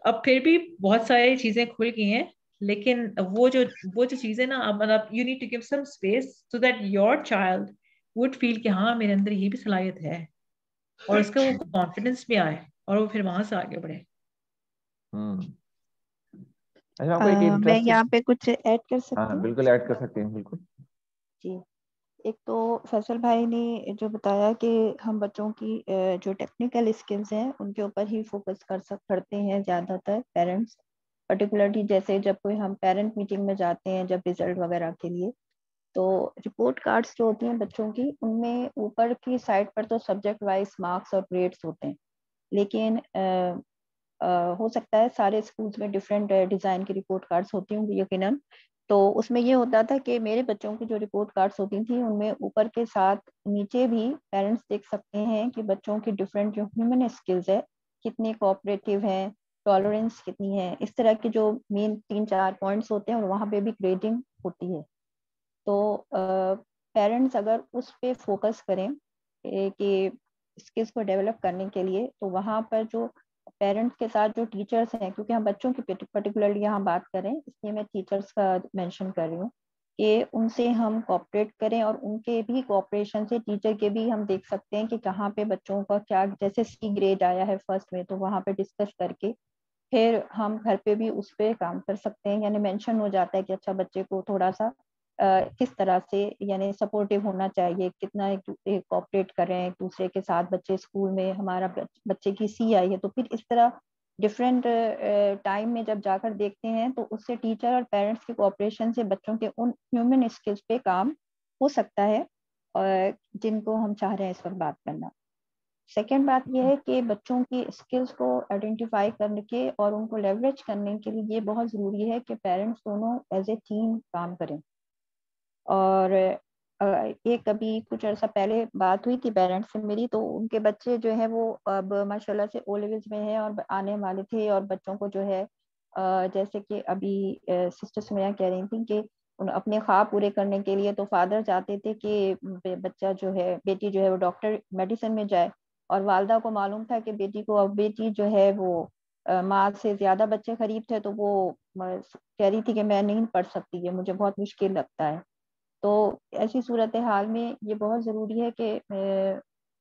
अब फिर भी बहुत सारी चीजें खुल गई हैं, लेकिन वो जो चीजें ना, अब मतलब you need to give some space so that your child would feel कि हाँ मेरे अंदर ये भी सलाहियत है, और उसका वो कॉन्फिडेंस भी आए और वो फिर वहां से आगे बढ़े। हम्म। अच्छा, आपको एक मैं इंटरेस्टिंग, यहाँ पे कुछ ऐड कर सकती हाँ हूँ बिल्कुल ऐड कर सकते हैं, बिल्कुल। जी। एक तो फैसल भाई ने जो बताया कि हम बच्चों की जो टेक्निकल स्किल्स हैं उनके ऊपर ही फोकस करते हैं ज़्यादातर पेरेंट्स, पर्टिकुलरली जैसे जब कोई हम पेरेंट मीटिंग में जाते हैं जब रिजल्ट वगैरह के लिए, तो रिपोर्ट कार्ड्स जो होती हैं बच्चों की, उनमें ऊपर की साइड पर तो सब्जेक्ट वाइज मार्क्स और ग्रेड्स होते हैं, लेकिन हो सकता है सारे स्कूल्स में डिफरेंट डिज़ाइन की रिपोर्ट कार्ड्स होती होंगी यकीनन। तो उसमें ये होता था कि मेरे बच्चों की जो रिपोर्ट कार्ड्स होती थी उनमें ऊपर के साथ नीचे भी पेरेंट्स देख सकते हैं कि बच्चों की डिफरेंट जो ह्यूमन स्किल्स है, कितने कोऑपरेटिव हैं, टॉलरेंस कितनी है, इस तरह के जो मेन 3-4 पॉइंट्स होते हैं और वहाँ पे भी ग्रेडिंग होती है। तो पेरेंट्स अगर उस पे फोकस करें कि स्किल्स को डेवलप करने के लिए, तो वहाँ पर जो पेरेंट्स के साथ जो टीचर्स हैं, क्योंकि हम बच्चों की पर्टिकुलरली यहाँ बात करें इसलिए मैं टीचर्स का मेंशन कर रही हूँ, कि उनसे हम कोऑपरेट करें और उनके भी कोऑपरेशन से टीचर के भी हम देख सकते हैं कि कहाँ पे बच्चों का क्या, जैसे C ग्रेड आया है फर्स्ट में, तो वहाँ पे डिस्कस करके फिर हम घर पे भी उस पर काम कर सकते हैं, यानी मेंशन हो जाता है कि अच्छा बच्चे को थोड़ा सा किस तरह से यानी सपोर्टिव होना चाहिए, कितना एक कोऑपरेट कर रहे हैं एक दूसरे के साथ बच्चे, स्कूल में हमारा बच्चे की C आई है, तो फिर इस तरह डिफरेंट टाइम में जब जाकर देखते हैं तो उससे टीचर और पेरेंट्स के कोऑपरेशन से बच्चों के उन ह्यूमन स्किल्स पे काम हो सकता है, और जिनको हम चाह रहे हैं इस वक्त बात करना। सेकेंड बात यह है कि बच्चों की स्किल्स को आइडेंटिफाई करके और उनको लेवरेज करने के लिए ये बहुत ज़रूरी है कि पेरेंट्स दोनों एज ए टीम काम करें। और ये कभी कुछ अर्सा पहले बात हुई थी पेरेंट्स से मेरी, तो उनके बच्चे जो है वो अब माशाल्लाह से ओ लेवल्स में हैं और आने वाले थे, और बच्चों को जो है जैसे कि अभी सिस्टर सुमैया कह रही थी कि उन अपने ख्वाब पूरे करने के लिए तो फादर चाहते थे कि बच्चा जो है, बेटी जो है वो डॉक्टर मेडिसिन में जाए, और वालदा को मालूम था कि बेटी को, अब बेटी जो है वो माँ से ज्यादा बच्चे करीब थे, तो वो कह रही थी कि मैं नहीं पढ़ सकती, ये मुझे बहुत मुश्किल लगता है। तो ऐसी सूरत हाल में ये बहुत ज़रूरी है कि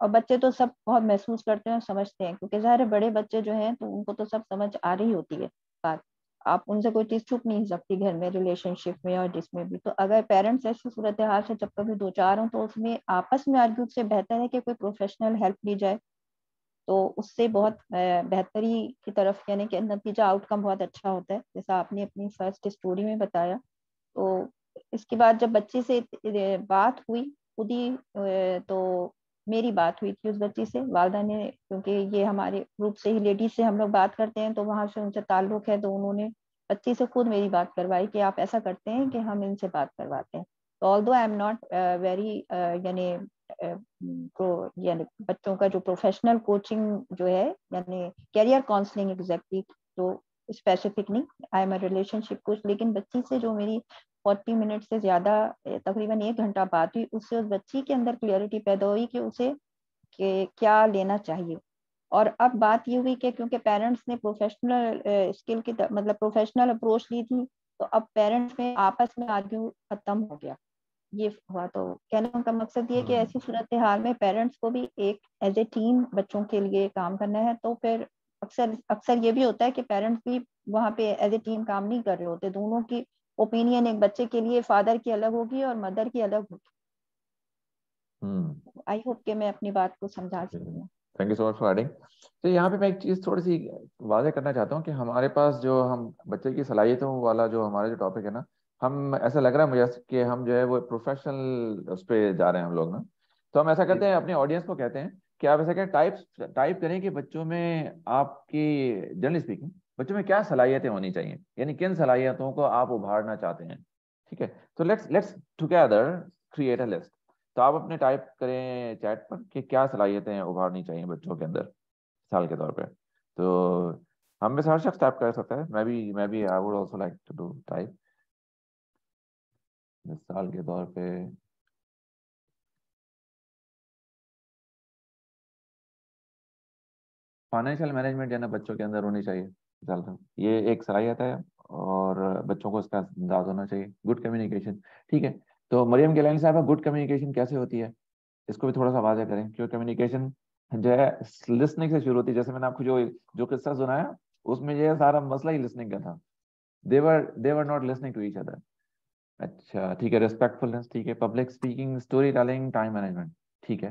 और बच्चे तो सब बहुत महसूस करते हैं और समझते हैं, क्योंकि ज़ाहिर है बड़े बच्चे जो हैं तो उनको तो सब समझ आ रही होती है बात, आप उनसे कोई चीज़ छुप नहीं सकती घर में, रिलेशनशिप में और जिसमें भी। तो अगर पेरेंट्स ऐसी सूरत हाल से जब कभी दो चार हों तो उसमें आपस में आर्ग्यू से बेहतर है कि कोई प्रोफेशनल हेल्प ली जाए, तो उससे बहुत बेहतरी की तरफ, यानी कि नतीजा आउटकम बहुत अच्छा होता है, जैसा आपने अपनी फर्स्ट स्टोरी में बताया। तो इसके बाद जब बच्चे से बात हुई खुद ही, तो मेरी बात हुई थी उस बच्ची से, वालदा ने, क्योंकि ये हमारे ग्रुप से ही लेडीज से हम लोग बात करते हैं तो वहां से उनसे ताल्लुक है, तो उन्होंने बच्ची से खुद मेरी बात करवाई कि आप ऐसा करते हैं कि हम इनसे बात करवाते हैं। तो although I am not very यानी यानी बच्चों का जो प्रोफेशनल कोचिंग जो है, यानी कैरियर काउंसलिंग एग्जैक्टली, तो स्पेसिफिक नहीं, I am a relationship coach, लेकिन बच्ची से जो मेरी 40 मिनट से ज्यादा तकरीबन 1 घंटा बात हुई, उससे उस बच्ची के अंदर क्लियरिटी पैदा हुई कि उसे क्या लेना चाहिए। और अब बात ये हुई कि क्योंकि पेरेंट्स ने प्रोफेशनल स्किल की मतलब प्रोफेशनल अप्रोच ली थी, तो अब पेरेंट्स में आपस में आर्ग्यू खत्म हो गया, ये हुआ। तो कहने का मकसद ये कि ऐसी सूरत हाल में पेरेंट्स को भी एक एज ए टीम बच्चों के लिए काम करना है, तो फिर अक्सर अक्सर ये भी होता है कि पेरेंट्स भी वहाँ पे एज ए टीम काम नहीं कर रहे होते, दोनों की ओपिनियन एक बच्चे के लिए फादर की अलग होगी और मदर की अलग होगी। आई होप कि मैं अपनी बात को समझा सकती हूँ। Thank you so much for adding. तो यहाँ पे मैं एक चीज़ थोड़ी सी वाज़ेह करना चाहता हूँ कि हमारे पास जो हम बच्चे की सलाहियतों वाला जो हमारा जो टॉपिक है ना, हम ऐसा लग रहा है मुझे कि हम जो है वो प्रोफेशनल उस पर जा रहे हैं हम लोग ना। तो हम ऐसा करते हैं, अपने ऑडियंस को कहते हैं कि आप ऐसा करें, टाइप करें कि बच्चों में आपकी, जनरली स्पीकिंग, बच्चों में क्या सलाहियतें होनी चाहिए, यानी किन सलाहियतों को आप उभारना चाहते हैं। ठीक है, तो let's let's together create a list. तो आप अपने टाइप करें चैट पर कि क्या सलाहियतें उभारनी चाहिए बच्चों के अंदर साल के तौर पे। तो हम में से हर शख्स टाइप कर सकता है, मैं भी I would also like to do type साल के तौर पे। फाइनेंशियल मैनेजमेंट जो है ना बच्चों के अंदर होनी चाहिए। ये एक सलाहियत है और बच्चों को इसका अंदाज होना चाहिए। गुड कम्युनिकेशन, ठीक है। तो मरियम गिलानी साहब, गुड कम्युनिकेशन कैसे होती है, इसको भी थोड़ा सा वाज़ह करें। क्यों कम्युनिकेशन जो है लिसनिंग से शुरू होती है। जैसे मैंने आपको जो किस्सा सुनाया उसमें ये सारा मसला ही लिसनिंग का था। They were not listening to each other. अच्छा ठीक है, रिस्पेक्टफुलनेस, ठीक है, public speaking, story telling, time management, ठीक है।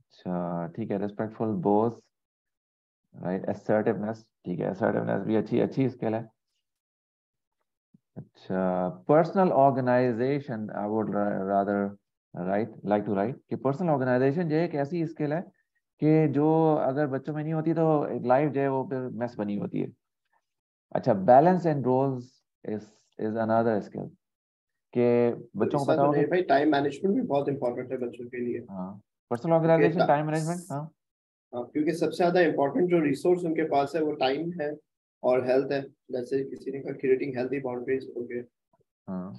अच्छा ठीक है, रिस्पेक्टफुल बॉस, राइट, असर्टिवनेस, ठीक है, असर्टिवनेस भी अच्छी अच्छी स्किल है। अच्छा, personal organization, I would rather write like to write कि पर्सनल ऑर्गेनाइजेशन जो है एक ऐसी स्किल है कि जो अगर बच्चों में नहीं होती तो एक लाइफ जो है वो फिर मैस बनी होती है। अच्छा, balance and roles is is another skill कि तो बच्चों को इसका पता तो हो कि नहीं भाई, टाइम मैनेजमेंट भी बहुत इंपॉर्टेंट है बच्चों के लिए। हाँ, पर्सनल क्योंकि ऑर्गेनाइजेशन, टाइम मैनेजमेंट, हाँ हाँ, क्योंकि सबसे ज्यादा इंपॉर्टेंट जो रिसोर्स उनके पास है वो टाइम है और हेल्थ है। जैसे किसी ने कहा क्रिएटिंग हेल्थी बाउंड्रीज, ओके। हाँ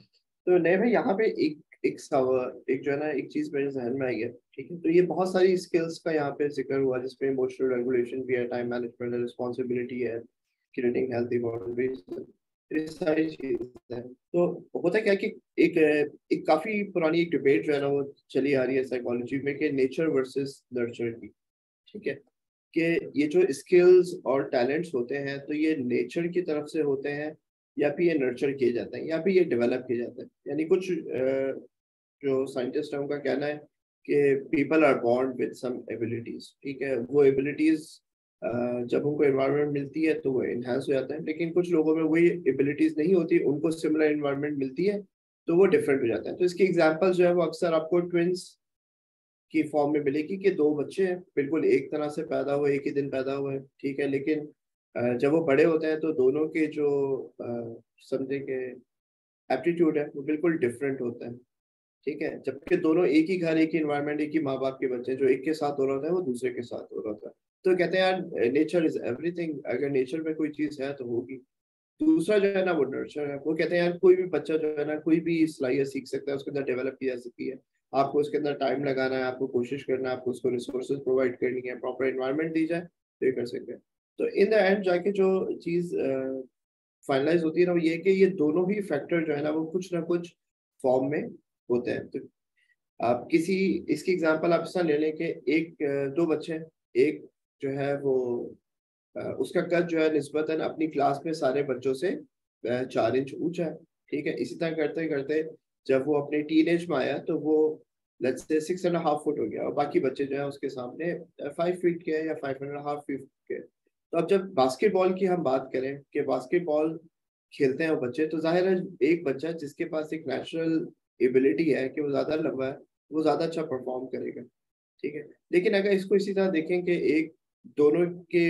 तो नहीं भाई, यहाँ पे एक जो है ना, एक चीज मेरे जहन में आई है, ठीक है। तो ये बहुत सारी स्किल्स का यहाँ पे जिक्र हुआ, जिसमें इमोशनल रेगुलेशन भी है, टाइम मैनेजमेंट है, रिस्पॉन्सिबिलिटी है, क्रिएटिंग हेल्थी बाउंड्रीज, ये सारी चीजें हैं। तो होता क्या है कि एक एक काफी पुरानी एक डिबेट जो है ना वो चली आ रही है साइकोलॉजी में, कि नेचर वर्सेस नर्चर की, ठीक है। कि ये जो स्किल्स और टैलेंट्स होते हैं तो ये नेचर की तरफ से होते हैं या फिर ये नर्चर किए जाते हैं या फिर ये डेवलप किए जाते हैं। यानी कुछ जो साइंटिस्ट है उनका कहना है कि people are born with some abilities, ठीक है। वो एबिलिटीज जब उनको एनवायरनमेंट मिलती है तो वो इनहेंस हो जाता है, लेकिन कुछ लोगों में वही एबिलिटीज नहीं होती, उनको सिमिलर एनवायरनमेंट मिलती है तो वो डिफरेंट हो जाता है। तो इसकी एग्जांपल जो है वो अक्सर आपको ट्विंस की फॉर्म में मिलेगी कि दो बच्चे हैं, बिल्कुल एक तरह से पैदा हुए, एक ही दिन पैदा हुए, ठीक है। लेकिन जब वो बड़े होते हैं तो दोनों के जो समझे के एप्टीट्यूड है वो बिल्कुल डिफरेंट होता है, ठीक है। जबकि दोनों एक ही घर, एक ही इन्वायरमेंट, एक ही माँ बाप के बच्चे हैं, जो एक के साथ हो रहा होता है वो दूसरे के साथ हो रहा होता है। तो कहते हैं यार नेचर इज एवरीथिंग, अगर नेचर में कोई चीज है तो होगी। दूसरा जो है ना वो नर्चर है। वो कहते हैं यार कोई भी बच्चा जो है ना कोई भी सलाहियत सीख सकता है, उसके अंदर डेवलप की जा सकती है। आपको उसके अंदर टाइम लगाना है, आपको कोशिश करना है, आपको उसको रिसोर्सेज प्रोवाइड करनी है, प्रॉपर एनवायरनमेंट दी जाए तो ये कर सकते हैं। तो इन द एंड जाके जो चीज फाइनलाइज होती है ना वो ये कि ये दोनों ही फैक्टर जो है ना कुछ फॉर्म में होते हैं। तो आप किसी इसकी एग्जांपल आप इस तरह ले लें कि एक दो बच्चे हैं, एक जो है वो उसका कद जो है निस्बतन अपनी क्लास में सारे बच्चों से 4 इंच ऊंचा है, ठीक है। इसी तरह करते करते जब वो अपने टीनेज में आया तो वो लेट्स से 6.5 फुट हो गया, और बाकी बच्चे जो है उसके सामने 5 फीट के हैं या 5.5 फीट के। तो अब जब बास्केटबॉल की हम बात करें कि बास्केटबॉल खेलते हैं वो बच्चे, तो जाहिर है एक बच्चा जिसके पास एक नेचुरल एबिलिटी है कि वो ज्यादा लंबा है, वो ज्यादा अच्छा परफॉर्म करेगा, ठीक है। लेकिन अगर इसको इसी तरह देखें कि एक दोनों के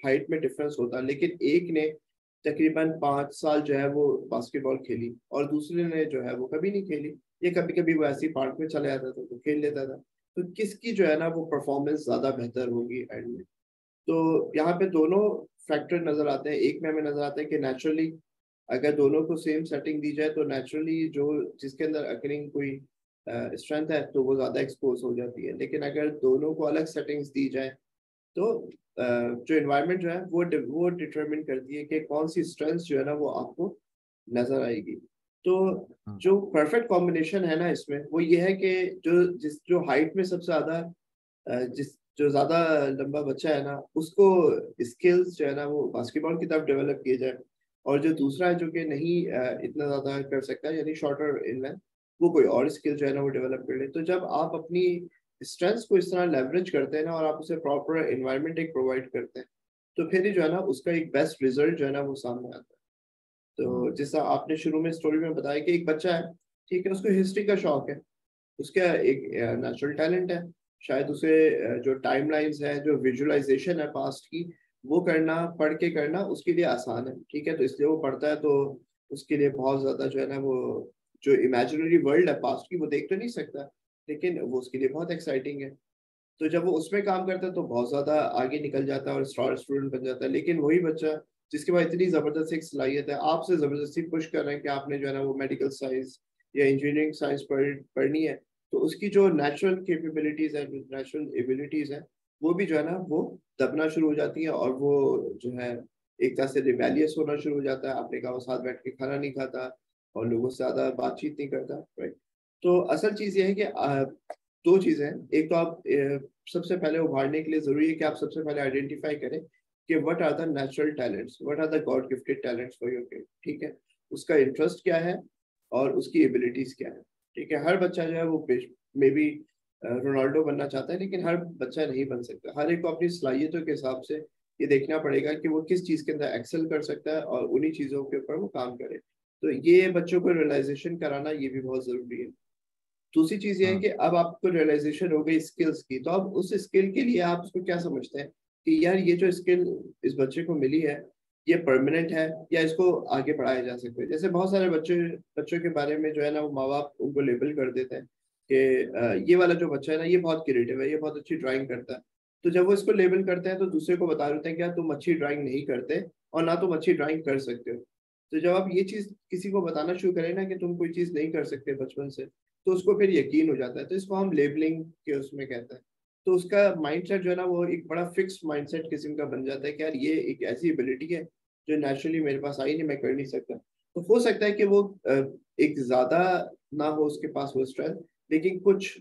हाइट में डिफरेंस होता, लेकिन एक ने तकरीबन 5 साल जो है वो बास्केटबॉल खेली और दूसरे ने जो है वो कभी नहीं खेली, ये कभी कभी वो ऐसी पार्क में चले जाता था तो खेल लेता था, तो किसकी जो है ना वो परफॉर्मेंस ज्यादा बेहतर होगी एंड में। तो यहाँ पे दोनों फैक्टर नजर आते हैं। एक में हमें नजर आता है कि नेचुरली अगर दोनों को सेम सेटिंग दी जाए तो नेचुरली जो जिसके अंदर अकरिंग कोई स्ट्रेंथ है तो वो ज्यादा एक्सपोज हो जाती है। लेकिन अगर दोनों को अलग सेटिंग्स दी जाए तो जो इन्वायरमेंट जो है वो डिटरमिन करती है कि कौन सी स्ट्रेंथ जो है ना वो आपको नजर आएगी। तो जो परफेक्ट कॉम्बिनेशन है ना इसमें वो ये है कि जो हाइट में सबसे ज्यादा जिस जो ज्यादा लंबा बच्चा है ना उसको स्किल्स जो है ना वो बास्केटबॉल की तरफ डेवलप किए जाए, और जो दूसरा है जो कि नहीं इतना ज्यादा कर सकता यानी शॉर्टर इन लेंथ, वो कोई और स्किल जो है ना वो डेवलप कर ले। तो जब आप अपनी स्ट्रेंथ्स को इस तरह लेवरेज करते हैं ना और आप उसे प्रॉपर एनवायरनमेंट एक प्रोवाइड करते हैं, तो फिर ही जो है ना उसका एक बेस्ट रिजल्ट जो है ना वो सामने आता है। तो जैसा आपने शुरू में स्टोरी में बताया कि एक बच्चा है, ठीक है, उसको हिस्ट्री का शौक है, उसका एक नेचुरल टैलेंट है, शायद उसे जो टाइमलाइंस है, जो विजुअलाइजेशन है पास्ट की, वो करना, पढ़ के करना उसके लिए आसान है, ठीक है। तो इसलिए वो पढ़ता है, तो उसके लिए बहुत ज्यादा जो है ना वो जो इमेजिनरी वर्ल्ड है पास्ट की वो देख तो नहीं सकता, लेकिन वो उसके लिए बहुत एक्साइटिंग है। तो जब वो उसमें काम करता है तो बहुत ज्यादा आगे निकल जाता है और स्टार स्टूडेंट बन जाता है। लेकिन वही बच्चा जिसके पास इतनी जबरदस्त एक सलाहियत है, आपसे जबरदस्ती पुश कर रहे हैं कि आपने जो है ना वो मेडिकल साइंस या इंजीनियरिंग साइंस पढ़नी है, तो उसकी जो नेचुरल कैपेबिलिटीज है, नेचुरल एबिलिटीज है, वो भी जो है ना वो दबना शुरू हो जाती है, और वो जो है एक तरह से रिबेलियस होना शुरू हो जाता है। आपने कहा वो साथ बैठ के खाना नहीं खाता और लोगों से ज्यादा बातचीत नहीं करता, राइट। तो असल चीज ये है कि दो चीजें हैं। एक तो आप सबसे पहले उभारने के लिए जरूरी है कि आप सबसे पहले आइडेंटिफाई करें कि what are the natural talents, what are the God gifted talents for your kid, ठीक है। उसका इंटरेस्ट क्या है और उसकी एबिलिटीज क्या है, ठीक है। हर बच्चा जो है वो मे बी रोनाल्डो बनना चाहता है, लेकिन हर बच्चा नहीं बन सकता। हर एक को अपनी सलाहियतों के हिसाब से ये देखना पड़ेगा कि वो किस चीज के अंदर एक्सेल कर सकता है और उन्हीं चीजों के ऊपर वो काम करे। तो ये बच्चों को रियलाइजेशन कराना ये भी बहुत जरूरी है। दूसरी चीज ये है कि अब आपको रियलाइजेशन हो गई स्किल्स की, तो अब उस स्किल के लिए आप उसको क्या समझते हैं कि यार ये जो स्किल इस बच्चे को मिली है ये परमानेंट है या इसको आगे बढ़ाया जा सकता है। जैसे बहुत सारे बच्चों के बारे में जो है ना वो माँ बाप उनको लेबल कर देते हैं कि ये वाला जो बच्चा है ना ये बहुत क्रिएटिव है, ये बहुत अच्छी ड्राइंग करता है। तो जब वो इसको लेबल करते हैं तो दूसरे को बता देते हैं कि यार तुम अच्छी ड्राइंग नहीं करते और ना तुम अच्छी ड्राइंग कर सकते हो। तो जब आप ये चीज किसी को बताना शुरू करें ना कि तुम कोई चीज नहीं कर सकते बचपन से, तो उसको फिर यकीन हो जाता है। तो इसको हम लेबलिंग के उसमें कहते हैं। तो उसका माइंडसेट जो है ना वो एक बड़ा फिक्स माइंडसेट किस्म का बन जाता है कि यार ये एक ऐसी एबिलिटी है जो नेचुरली मेरे पास आई नहीं, मैं कर नहीं सकता। तो हो सकता है कि वो एक ज्यादा ना हो उसके पास वो स्ट्रेंथ, लेकिन कुछ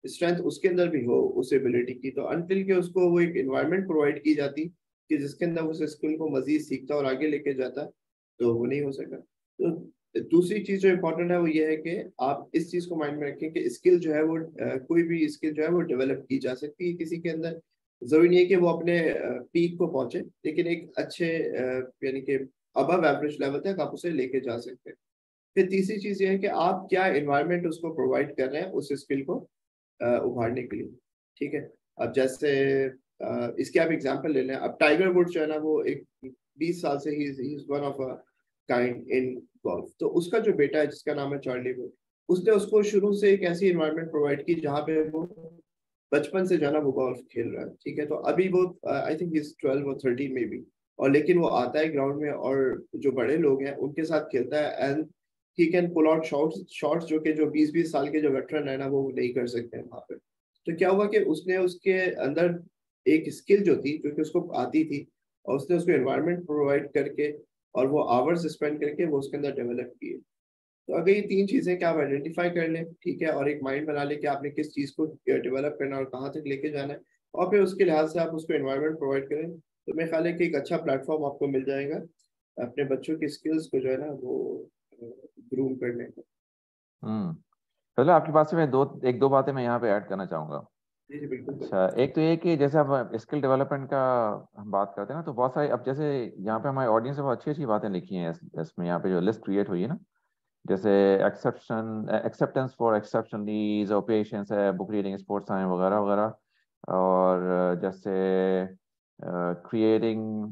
स्ट्रेंथ उसके अंदर भी हो उस एबिलिटी की। तो अनटिल के उसको वो एक एनवायरनमेंट प्रोवाइड की जाती कि जिसके अंदर उस स्किल को मजीद सीखता और आगे लेके जाता, तो वो नहीं हो सका। तो दूसरी चीज जो इम्पोर्टेंट है वो ये है कि आप इस चीज को माइंड में रखें कि स्किल जो है वो कोई भी स्किल जो है वो डेवलप की जा सकती है किसी के अंदर। जरूरी नहीं है कि वो अपने पीक को पहुंचे, लेकिन एक अच्छे यानी कि अबव एवरेज लेवल तक आप उसे लेके जा सकते हैं। फिर तीसरी चीज ये है कि आप क्या एनवायरनमेंट उसको प्रोवाइड कर रहे हैं उस स्किल को उभारने के लिए, ठीक है। अब जैसे इसके आप एग्जांपल ले लें। अब टाइगर वुड्स जो है ना वो एक 20 साल से he is one of a kind in golf. तो उसका जो बेटा है जिसका नाम है चार्ली वुड, उसने उसको शुरू से एक ऐसी एनवायरनमेंट प्रोवाइड की जहाँ पे वो बचपन से जो है ना वो गोल्फ खेल रहा है, ठीक है। तो अभी वो आई थिंक इज 12 और 13 में भी, और लेकिन वो आता है ग्राउंड में और जो बड़े लोग हैं उनके साथ खेलता है, and he can pull out shots जो कि जो 20-20 साल के जो वेटरन है ना वो नहीं कर सकते हैं वहाँ पे। तो क्या हुआ कि उसने उसके अंदर एक स्किल जो थी, जो कि उसको आती थी, और उसने उसको एनवायरनमेंट प्रोवाइड करके और वो आवर्स स्पेंड करके वो उसके अंदर डेवलप किए। तो अगर ये तीन चीजें क्या आप आइडेंटिफाई कर लें, ठीक है, और एक माइंड बना लें कि आपने किस चीज को डेवलप करना और कहाँ तक लेके जाना है, और फिर उसके लिहाज से आप उसको एनवायरनमेंट प्रोवाइड करें, तो मेरे ख्याल है कि एक अच्छा प्लेटफॉर्म आपको मिल जाएगा अपने बच्चों की स्किल्स को जो है ना वो ग्रूम करने का। चलो आपकी बात से मैं एक दो बातें मैं यहाँ पे ऐड करना चाहूंगा। जी जी बिल्कुल। अच्छा, एक तो ये कि जैसे अब स्किल डेवलपमेंट का हम बात करते हैं ना, तो बहुत सारी अब जैसे यहाँ पे हमारे ऑडियंस ने बहुत अच्छी अच्छी बातें लिखी हैं इसमें यहाँ पे जो लिस्ट क्रिएट हुई है ना, जैसे एक्सेप्टेंस फॉर एक्सेप्शनलीज और पेशेंस है, बुक रीडिंग, स्पोर्ट्स साइंस वगैरह वगैरह, और जैसे क्रिएटिंग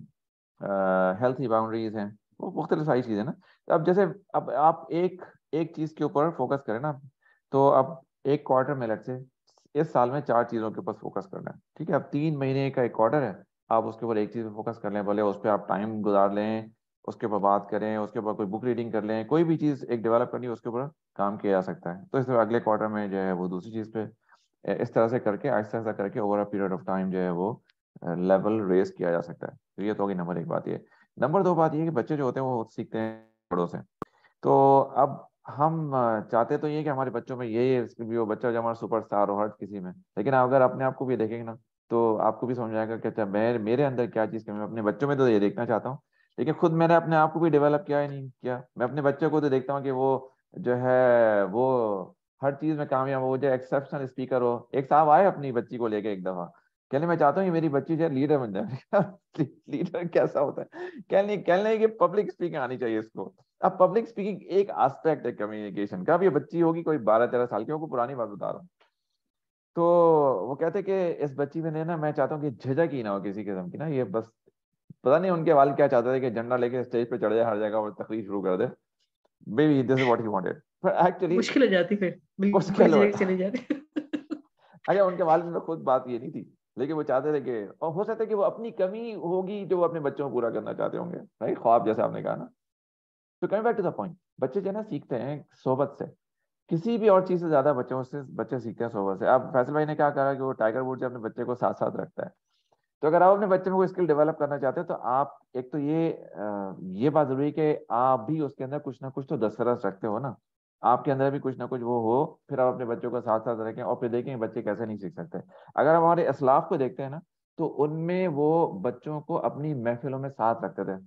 हेल्थी बाउंड्रीज हैं, वो मुख्तलिफ सारी चीज़ें ना। तो अब जैसे अब आप एक एक चीज़ के ऊपर फोकस करें ना, तो अब एक क्वार्टर में लेट से इस साल में 4 चीज़ों के ऊपर फोकस करना है, ठीक है। अब 3 महीने का एक क्वार्टर है, आप उसके ऊपर एक चीज़ पे फोकस कर लें, भले उस पर आप टाइम गुजार लें, उसके ऊपर बात करें, उसके ऊपर कोई बुक रीडिंग कर लें, कोई भी चीज़ एक डेवलप करनी है उसके ऊपर काम किया जा सकता है। तो इस तरह अगले क्वार्टर में जो है वो दूसरी चीज़ पे इस तरह से करके आहिस्ता आहिस्ता करके over a period of time जो है वो लेवल रेस किया जा सकता है। तो ये तो होगी नंबर एक बात। ये नंबर दो बात ये कि बच्चे जो होते हैं वो सीखते हैं बड़ों से। तो अब हम चाहते तो ये कि हमारे बच्चों में ये स्किल भी हो, बच्चा जो हमारा सुपरस्टार हो हर किसी में, लेकिन अगर अपने आप को भी देखेंगे ना तो आपको भी समझ आएगा कि अच्छा मैं मेरे अंदर क्या चीज़ कमी है। अपने बच्चों में तो ये देखना चाहता हूँ, लेकिन खुद मैंने अपने आप को भी डेवलप किया ही नहीं किया। मैं अपने बच्चे को तो देखता हूँ कि वो जो है वो हर चीज में कामयाब हो, वो जो एक्सेप्शनल स्पीकर हो। एक साहब आए अपनी बच्ची को लेके एक दफा, कहने मैं चाहता हूँ कि मेरी बच्ची जो है लीडर बन जाए। लीडर कैसा होता है? कहने कि पब्लिक स्पीकिंग आनी चाहिए इसको। अब पब्लिक स्पीकिंग एक एस्पेक्ट है कम्युनिकेशन का। अब ये बच्ची होगी कोई 12-13 साल की, वो पुरानी बात बता रहा हूँ। तो वो कहते कि इस बच्ची में ना मैं चाहता हूँ कि झिझक ही ना हो किसी किस्म की ना, ये बस पता नहीं उनके वालिद क्या चाहते थे कि झंडा लेके स्टेज पे चढ़ जाए हर जगह और तकरीर शुरू कर दे। Maybe this is what he wanted, but actually मुश्किल हो जाती फिर, बड़ी मुश्किल हो। जगह चली जाती। अच्छा, उनके वालिद में खुद बात ये नहीं थी, लेकिन वो चाहते थे कि, और हो सकता है कि वो अपनी कमी होगी जो वो अपने बच्चों को पूरा करना चाहते होंगे, राइट, ख्वाब जैसे आपने कहा ना। तो coming back to the point, बच्चे जो है ना सीखते हैं सोबत से, किसी भी और चीज से ज्यादा बच्चों से बच्चे सीखते हैं सोबत से। अब फैसल भाई ने क्या कहा कि वो टाइगर वुड्स अपने बच्चे को साथ साथ रखता है। तो अगर आप अपने बच्चे में कोई स्किल डेवलप करना चाहते हो तो आप एक तो ये बात जरूरी है कि आप भी उसके अंदर कुछ ना कुछ तो दस्तरस रखते हो ना, आपके अंदर भी कुछ ना कुछ वो हो, फिर आप अपने बच्चों को साथ साथ रखें और फिर देखें बच्चे कैसे नहीं सीख सकते। अगर आप हमारे असलाफ को देखते हैं ना, तो उनमें वो बच्चों को अपनी महफिलों में साथ रखते थे।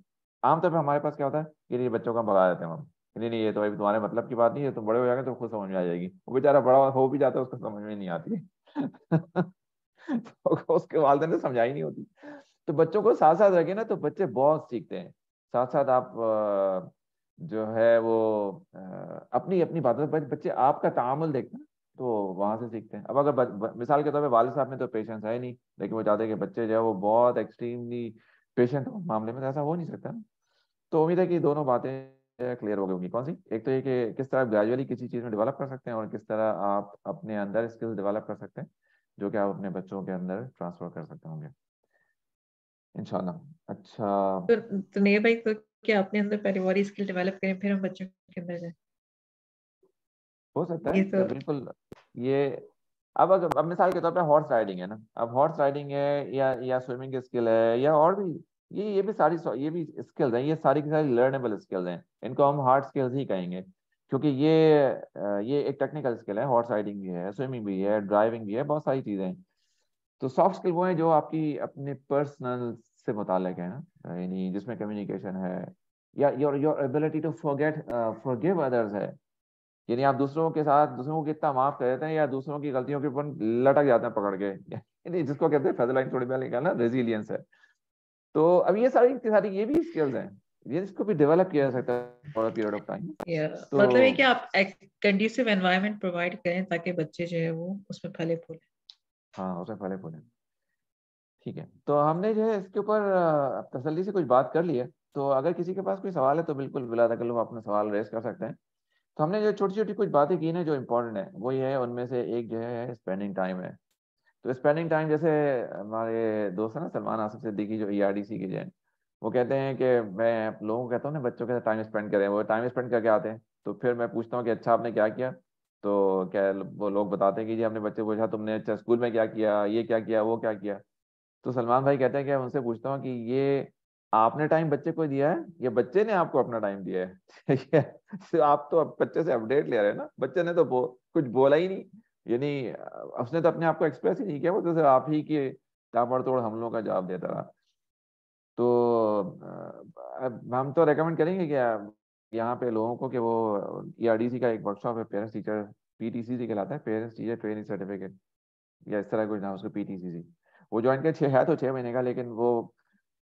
आमतौर पर हमारे पास क्या होता है कि ये बच्चों को हम भगा देते हैं हम, नहीं नहीं ये तो अभी तुम्हारे मतलब की बात नहीं है, तुम बड़े हो जाएंगे तो खुद समझ में आ जाएगी। वो बेचारा बड़ा हो भी जाता है, उसको समझ में नहीं आती। तो उसके वालिदैन ने समझाई नहीं होती। तो बच्चों को साथ साथ रखे ना तो बच्चे बहुत सीखते हैं। साथ साथ आप जो है वो अपनी अपनी बातों पर बच्चे आपका तामुल देखते हैं तो वहां से सीखते हैं। अब अगर मिसाल के तौर पे वालिद साहब में तो पेशेंस है नहीं, लेकिन वो चाहते हैं कि बच्चे जो है वो बहुत एक्सट्रीमली पेशेंट हो मामले में, तो ऐसा हो नहीं सकता ना। तो उम्मीद है कि दोनों बातें क्लियर हो गई होंगी। कौन सी? एक तो ये कि किस तरह ग्रेजुअली किसी चीज़ में डेवलप कर सकते हैं और किस तरह आप अपने अंदर स्किल्स डेवलप कर सकते हैं जो कि आप अपने बच्चों के अंदर ट्रांसफर कर सकते होंगे इंशाल्लाह। अच्छा, तो नेहा भाई, तो क्या अपने अंदर पहले वो स्किल डेवलप करें फिर हम बच्चों के अंदर जाए? हो सकता ये है तो बिल्कुल। ये अब मिसाल के तौर पे हॉर्स राइडिंग है ना, अब हॉर्स राइडिंग है या स्विमिंग की स्किल है या और भी, ये भी सारी ये भी स्किल्स हैं, ये सारी की सारी लर्नेबल स्किल्स हैं। इनको हम हार्ड स्किल्स ही कहेंगे क्योंकि ये एक टेक्निकल स्किल है। हॉर्स राइडिंग भी है, स्विमिंग भी है, ड्राइविंग भी है, बहुत सारी चीजें हैं। तो सॉफ्ट स्किल वो है जो आपकी अपने पर्सनल से मुताल्लिक है ना, यानी जिसमें कम्युनिकेशन है या your your ability to forgive others है। यानी आप दूसरों के साथ दूसरों को कितना माफ कर देते हैं या दूसरों की गलतियों के ऊपर लटक जाते हैं पकड़ के, यानी जिसको कहते हैं फैजल थोड़ी पहले कहा ना, रेजिलियंस है। तो अब ये सारी की सारी ये भी स्किल्स हैं, ये इसको भी डेवलप किया जा सकता है for a period of time. तो मतलब है कि आप एक कंड्यूसिव एनवायरनमेंट प्रोवाइड करें ताकि बच्चे जो है वो उसमें फले फूले। हाँ, उसमें फले फूले। ठीक है, तो हमने जो है इसके ऊपर तसल्ली से कुछ बात कर ली है। तो अगर किसी के पास कोई सवाल है तो बिल्कुल बिला तकल्लुफ़ अपना सवाल रेस कर सकते हैं। तो हमने जो छोटी छोटी कुछ बातें की ना जो इम्पोर्टेंट है वो ये है, उनमें से एक जो है स्पेंडिंग टाइम है। तो स्पेंडिंग टाइम, जैसे हमारे दोस्त है ना सलमान आसिफ सिद्दीकी जो ERDC के जैन, वो कहते हैं कि मैं लोगों को कहता हूँ ना बच्चों के साथ टाइम स्पेंड करें, वो टाइम स्पेंड करके आते हैं तो फिर मैं पूछता हूँ कि अच्छा आपने क्या किया, तो क्या वो लोग बताते हैं कि जी हमने बच्चे को पूछा तुमने अच्छा स्कूल में क्या किया, ये क्या किया, वो क्या किया। तो सलमान भाई कहते हैं कि उनसे पूछता हूँ कि ये आपने टाइम बच्चे को दिया है या बच्चे ने आपको अपना टाइम दिया है? ठीक है, तो आप तो बच्चे से अपडेट ले रहे हैं ना, बच्चे ने तो कुछ बोला ही नहीं, यानी उसने तो अपने आप को एक्सप्रेस ही नहीं किया, वो तो सिर्फ आप ही के ताबड़तोड़ हमलों का जवाब देता रहा। तो अब हम तो रेकमेंड करेंगे कि यहाँ पे लोगों को कि वो ERDC का एक वर्कशॉप है, पेरेंट्स टीचर PTCC कहलाता है, पेरेंट्स टीचर ट्रेनिंग सर्टिफिकेट या इस तरह कुछ नाम उसको PTCC, वो ज्वाइन कर 6 महीने का, लेकिन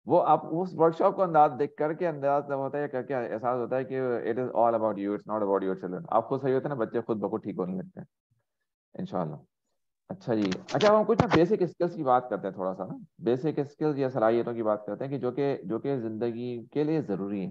वो आप उस वर्कशॉप को अंदाज देख करके अंदाज तब होता है करके एहसास होता है कि it is all about you, it's not about your children. आप खुद सही होते हैं ना, बच्चे खुद ब खुद ठीक होने लगते हैं इंशाल्लाह। अच्छा जी, अच्छा अब हम कुछ ना बेसिक स्किल्स की बात करते हैं, थोड़ा सा ना बेसिक स्किल्स या सलाहियतों की बात करते हैं कि जो कि जिंदगी के लिए जरूरी है।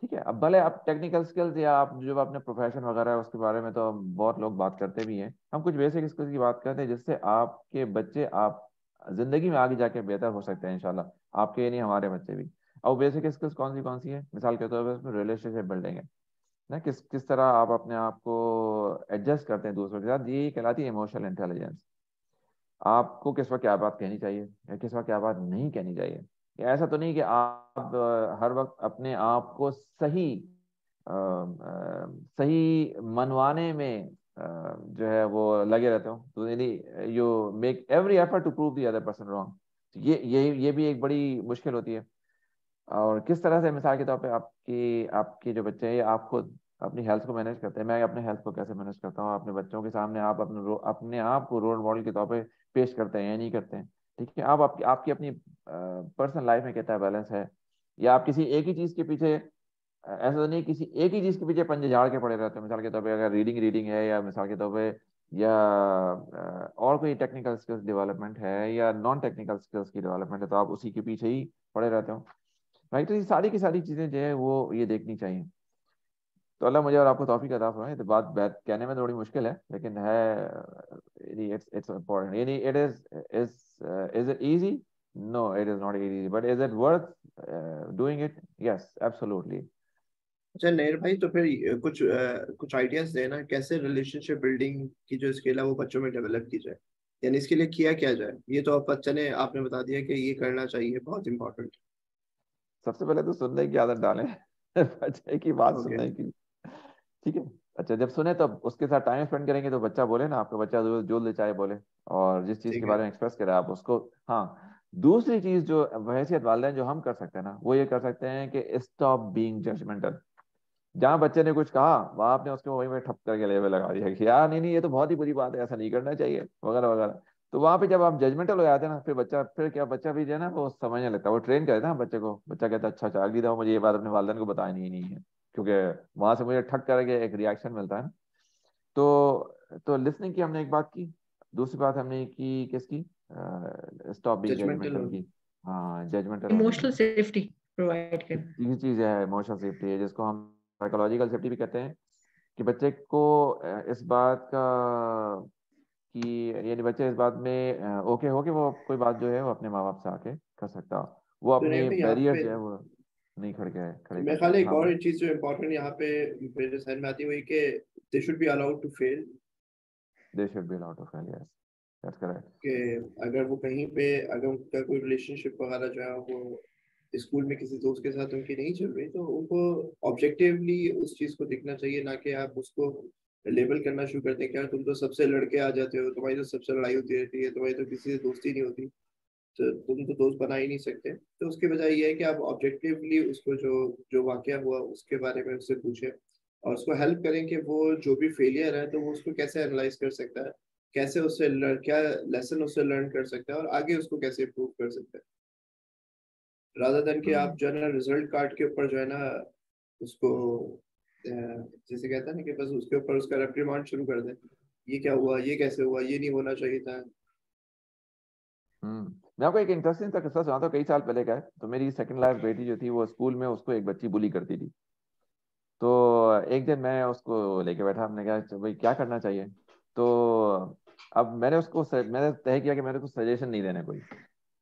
ठीक है, अब भले आप टेक्निकल स्किल्स या आप जो अपने प्रोफेशन वगैरह है उसके बारे में तो बहुत लोग बात करते भी हैं, हम कुछ बेसिक स्किल्स की बात करते हैं जिससे आपके बच्चे आप जिंदगी में आगे जाके बेहतर हो सकते हैं इंशाल्लाह, आपके ही नहीं हमारे बच्चे भी। अब बेसिक स्किल्स कौन सी है? मिसाल के तौर पर उसमें रिलेशनशिप बिल्डिंग है ना, किस किस तरह आप अपने आप को एडजस्ट करते हैं दूसरों के साथ, ये कहलाती है इमोशनल इंटेलिजेंस। आपको किस वक्त क्या बात कहनी चाहिए या किस वक्त क्या बात नहीं कहनी चाहिए। या ऐसा तो नहीं कि आप हर वक्त अपने आप को सही मनवाने में जो है वो लगे रहते हो, तो यानी you make every effort to prove the other person wrong. ये भी एक बड़ी मुश्किल होती है। और किस तरह से मिसाल के तौर पे आपकी आपके जो बच्चे हैं, आप खुद अपनी हेल्थ को मैनेज करते हैं, मैं अपने हेल्थ को कैसे मैनेज करता हूँ, अपने बच्चों के सामने आप अपने आप को रोल मॉडल के तौर पे पेश करते हैं या नहीं करते हैं। ठीक है, आप आपकी अपनी पर्सनल लाइफ में कितना बैलेंस है, या आप किसी एक ही चीज के पीछे ऐसा तो नहीं किसी एक ही चीज के पीछे पंजे झाड़ के पड़े रहते हैं। मिसाल के तौर पे अगर रीडिंग रीडिंग है या मिसाल के तौर पे या और कोई टेक्निकल स्किल्स डेवलपमेंट है या नॉन टेक्निकल स्किल्स की डेवलपमेंट है, तो आप उसी के पीछे ही पड़े रहते हो। राइट, तो ये सारी की सारी चीजें जो है वो ये देखनी चाहिए। तो अल्लाह मुझे और आपको तौफीक अता फरमाए। तो बात कहने में थोड़ी मुश्किल है लेकिन है, इट्स इम्पोर्टेंट। यानी is it easy? No, it is not easy, but is it worth doing it? Yes, absolutely. अच्छा नैर भाई, तो फिर कुछ आइडियाज देना कैसे रिलेशनशिप बिल्डिंग की जो स्किल है वो बच्चों में डेवलप की जाए, यानी इसके लिए किया क्या जाए। ये तो आप बच्चे ने आपने बता दिया कि ये करना चाहिए, बहुत इंपॉर्टेंट। सबसे पहले तो सुनने की आदत डालें बच्चे की बात ओके। सुनने की। ठीक है। अच्छा, जब सुने तब उसके साथ टाइम स्पेंड करेंगे तो बच्चा बोले ना, आपका बच्चा जो ले चाहे बोले, और जिस चीज के ठीक है। बारे में एक्सप्रेस करे आप उसको। हाँ। दूसरी चीज जो वहैसियत वालिदैन जो हम कर सकते हैं ना, वो ये कर सकते हैं कि स्टॉप बीइंग जजमेंटल। जहाँ बच्चे ने कुछ कहा वहां आपने उसको वहीं पे ठप करके लेवल लगा दिया कि यार नहीं नहीं ये तो बहुत ही बुरी बात है, ऐसा नहीं करना चाहिए वगैरह वगैरह। तो वहां पे जब आप जजमेंटल हो जाते हैं ना, फिर बच्चा, फिर क्या, बच्चा भी जो है ना वो समझने लगता है, वो ट्रेन करता है ना बच्चे को। बच्चा कहता है अच्छा अच्छा, अगली दफा मुझे ये बात अपने वालिदैन को बतानी ही नहीं है, क्योंकि वहां से मुझे ठक करके एक रिएक्शन मिलता है ना। तो लिसनिंग की हमने एक बात की। दूसरी बात हमने की किसकी? Stop being judgemental. जजमेंटल की। हाँ, जजमेंटल होने इमोशनल वाला। सेफ्टी प्रोवाइड तो करना। तीसरी चीज है इमोशनल सेफ्टी है, जिसको हम साइकोलॉजिकल सेफ्टी भी कहते हैं। कि बच्चे को इस बात का, कि यानी बच्चे इस बात में ओके हो कि वो कोई बात जो है वो अपने माँ बाप से आके कर सकता हो। वो तो नहीं अपने भाई यहाँ बैरियर पे जो है वो नहीं खड़े मेरे कर ख्याल सकता। है एक हाँ और बोल। चीज जो इम्पोर्टेंट यहाँ पे मेरे सहन में आती है वही कि they should be allowed to fail. They should be allowed to fail, yes, that's correct. कि अगर वो कहीं पे, अगर उनका कोई रिलेशनशिप वगैरह जो है वो स्कूल में किसी दोस्त के साथ उनकी नहीं चल रही, तो उनको ऑब्जेक्टिवली उस चीज को देखना चाहिए, ना कि आप उसको लेबल करना शुरू करते हैं कि यार तुम तो सबसे लड़के आ जाते हो, तुम्हारी तो सबसे लड़ाई होती रहती है, तुम्हारी तो किसी से दोस्ती नहीं होती, तो तुम तो दोस्त बना ही नहीं सकते। तो उसके बजाय ये है कि आप ऑब्जेक्टिवली उसको जो जो वाकया हुआ उसके बारे में उससे पूछें, और उसको हेल्प करें कि वो जो भी फेलियर है तो वो उसको कैसे एनालाइज कर सकता है, कैसे उससे क्या लेसन उससे लर्न कर सकता है, और आगे उसको कैसे इम्प्रूव कर सकता है, रादर देन कि आप हम्म। जो है ना रिजल्ट कार्ड के ऊपर जो है ना उसको जैसे कहता है ना कि बस उसके ऊपर उसका रिप्रीमांड शुरू कर दें, ये क्या हुआ, ये कैसे हुआ, ये नहीं होना चाहिए था। मैं आपको एक इंटरेस्टिंग सा किस्सा सुनाता हूँ, कई साल पहले का है। तो मेरी सेकंड लाइफ बेटी जो थी, वो स्कूल में उसको एक बच्ची बुली करती थी। तो एक दिन मैं उसको लेके बैठा, हमने कहा "अच्छा भाई क्या करना चाहिए"। तो अब मैंने तय किया कि मेरे को सजेशन नहीं देने कोई।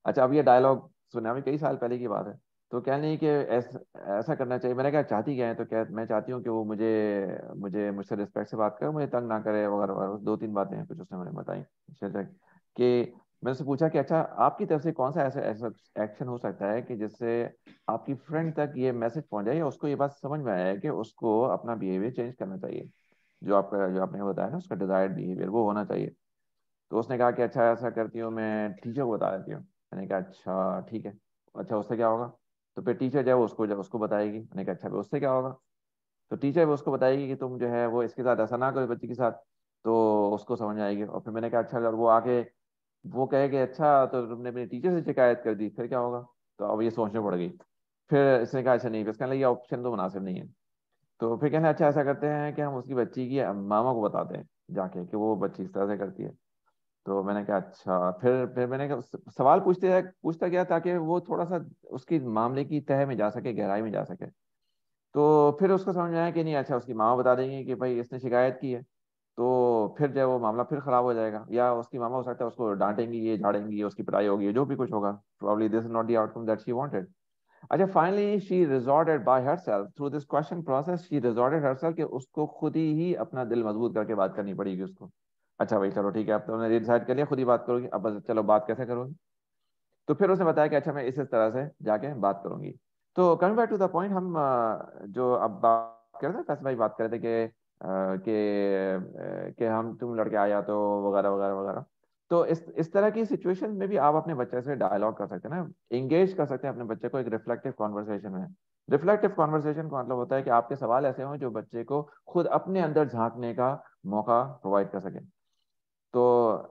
अच्छा, अब ये डायलॉग सुना, अभी कई साल पहले की बात है। तो कह नहीं कि ऐसा करना चाहिए। मैंने कहा चाहती क्या है? तो क्या, मैं चाहती हूँ कि वो मुझे मुझे मुझसे रिस्पेक्ट से बात करे, मुझे तंग ना करे वगैरह वगैरह, दो तीन बातें हैं कुछ उसने मुझे बताई। कि मैंने उससे पूछा कि अच्छा आपकी तरफ से कौन सा ऐसा ऐसा एक्शन हो सकता है कि जिससे आपकी फ्रेंड तक ये मैसेज पहुंच जाए, या उसको ये बात समझ में आया कि उसको अपना बिहेवियर चेंज करना चाहिए, जो आपने बताया ना उसका डिजायर्ड बिहेवियर वो होना चाहिए। तो उसने कहा कि अच्छा ऐसा करती हूँ, मैं टीचर को बता देती हूँ। मैंने कहा अच्छा ठीक है। अच्छा उससे क्या होगा? तो फिर टीचर जब उसको बताएगी। मैंने कहा अच्छा फिर उससे क्या होगा? तो टीचर उसको बताएगी कि तुम जो है वो इसके साथ ऐसा ना करो, बच्ची के साथ। तो उसको समझ आएगी। और फिर मैंने कहा अच्छा अगर वो आके वो कहे कि अच्छा तो तुमने अपने टीचर से शिकायत कर दी, फिर क्या होगा? तो अब ये सोचने पड़ गई। फिर इसने कहा अच्छा नहीं, फिर कहने लगी ये ऑप्शन तो मुनासिब नहीं है। तो फिर कहने अच्छा ऐसा करते हैं कि हम उसकी बच्ची की मामा को बताते हैं जाके कि वो बच्ची इस तरह से करती है। तो मैंने कहा अच्छा। फिर मैंने कहा सवाल पूछता गया ताकि वो थोड़ा सा उसकी मामले की तह में जा सके, गहराई में जा सके। तो फिर उसको समझ में आया कि नहीं, अच्छा उसकी मामा बता देंगे कि भाई इसने शिकायत की है, तो फिर जो है वो मामला फिर खराब हो जाएगा, या उसकी मामा हो सकता है उसको डांटेंगी, ये झाड़ेंगी, ये उसकी पिटाई होगी, जो भी कुछ होगा। Probably this is not the outcome that she wanted. अच्छा, finally she resorted by herself through this question process, she resorted herself कि उसको खुद ही अपना दिल मजबूत करके बात करनी पड़ेगी उसको। अच्छा भाई चलो ठीक है, अब तो हमने डिसाइड कर लिया खुद ही बात करोगी, अब बस चलो बात कैसे करोगी? तो फिर उसने बताया कि अच्छा मैं इस तरह से जाके बात करूंगी। तो coming back to the point, हम जो अब बात कर रहे थे, फैसल भाई बात कर रहे थे कि हम तुम लड़के आ जाते हो वगैरह वगैरह वगैरह। तो इस तरह की सिचुएशन में भी आप अपने बच्चे से डायलॉग कर सकते हैं ना, एंगेज कर सकते हैं अपने बच्चे को एक रिफ्लेक्टिव कॉन्वर्सेशन में। रिफ्लेक्टिव कॉन्वर्सेशन का मतलब होता है कि आपके सवाल ऐसे हों जो बच्चे को खुद अपने अंदर झांकने का मौका प्रोवाइड कर सके। तो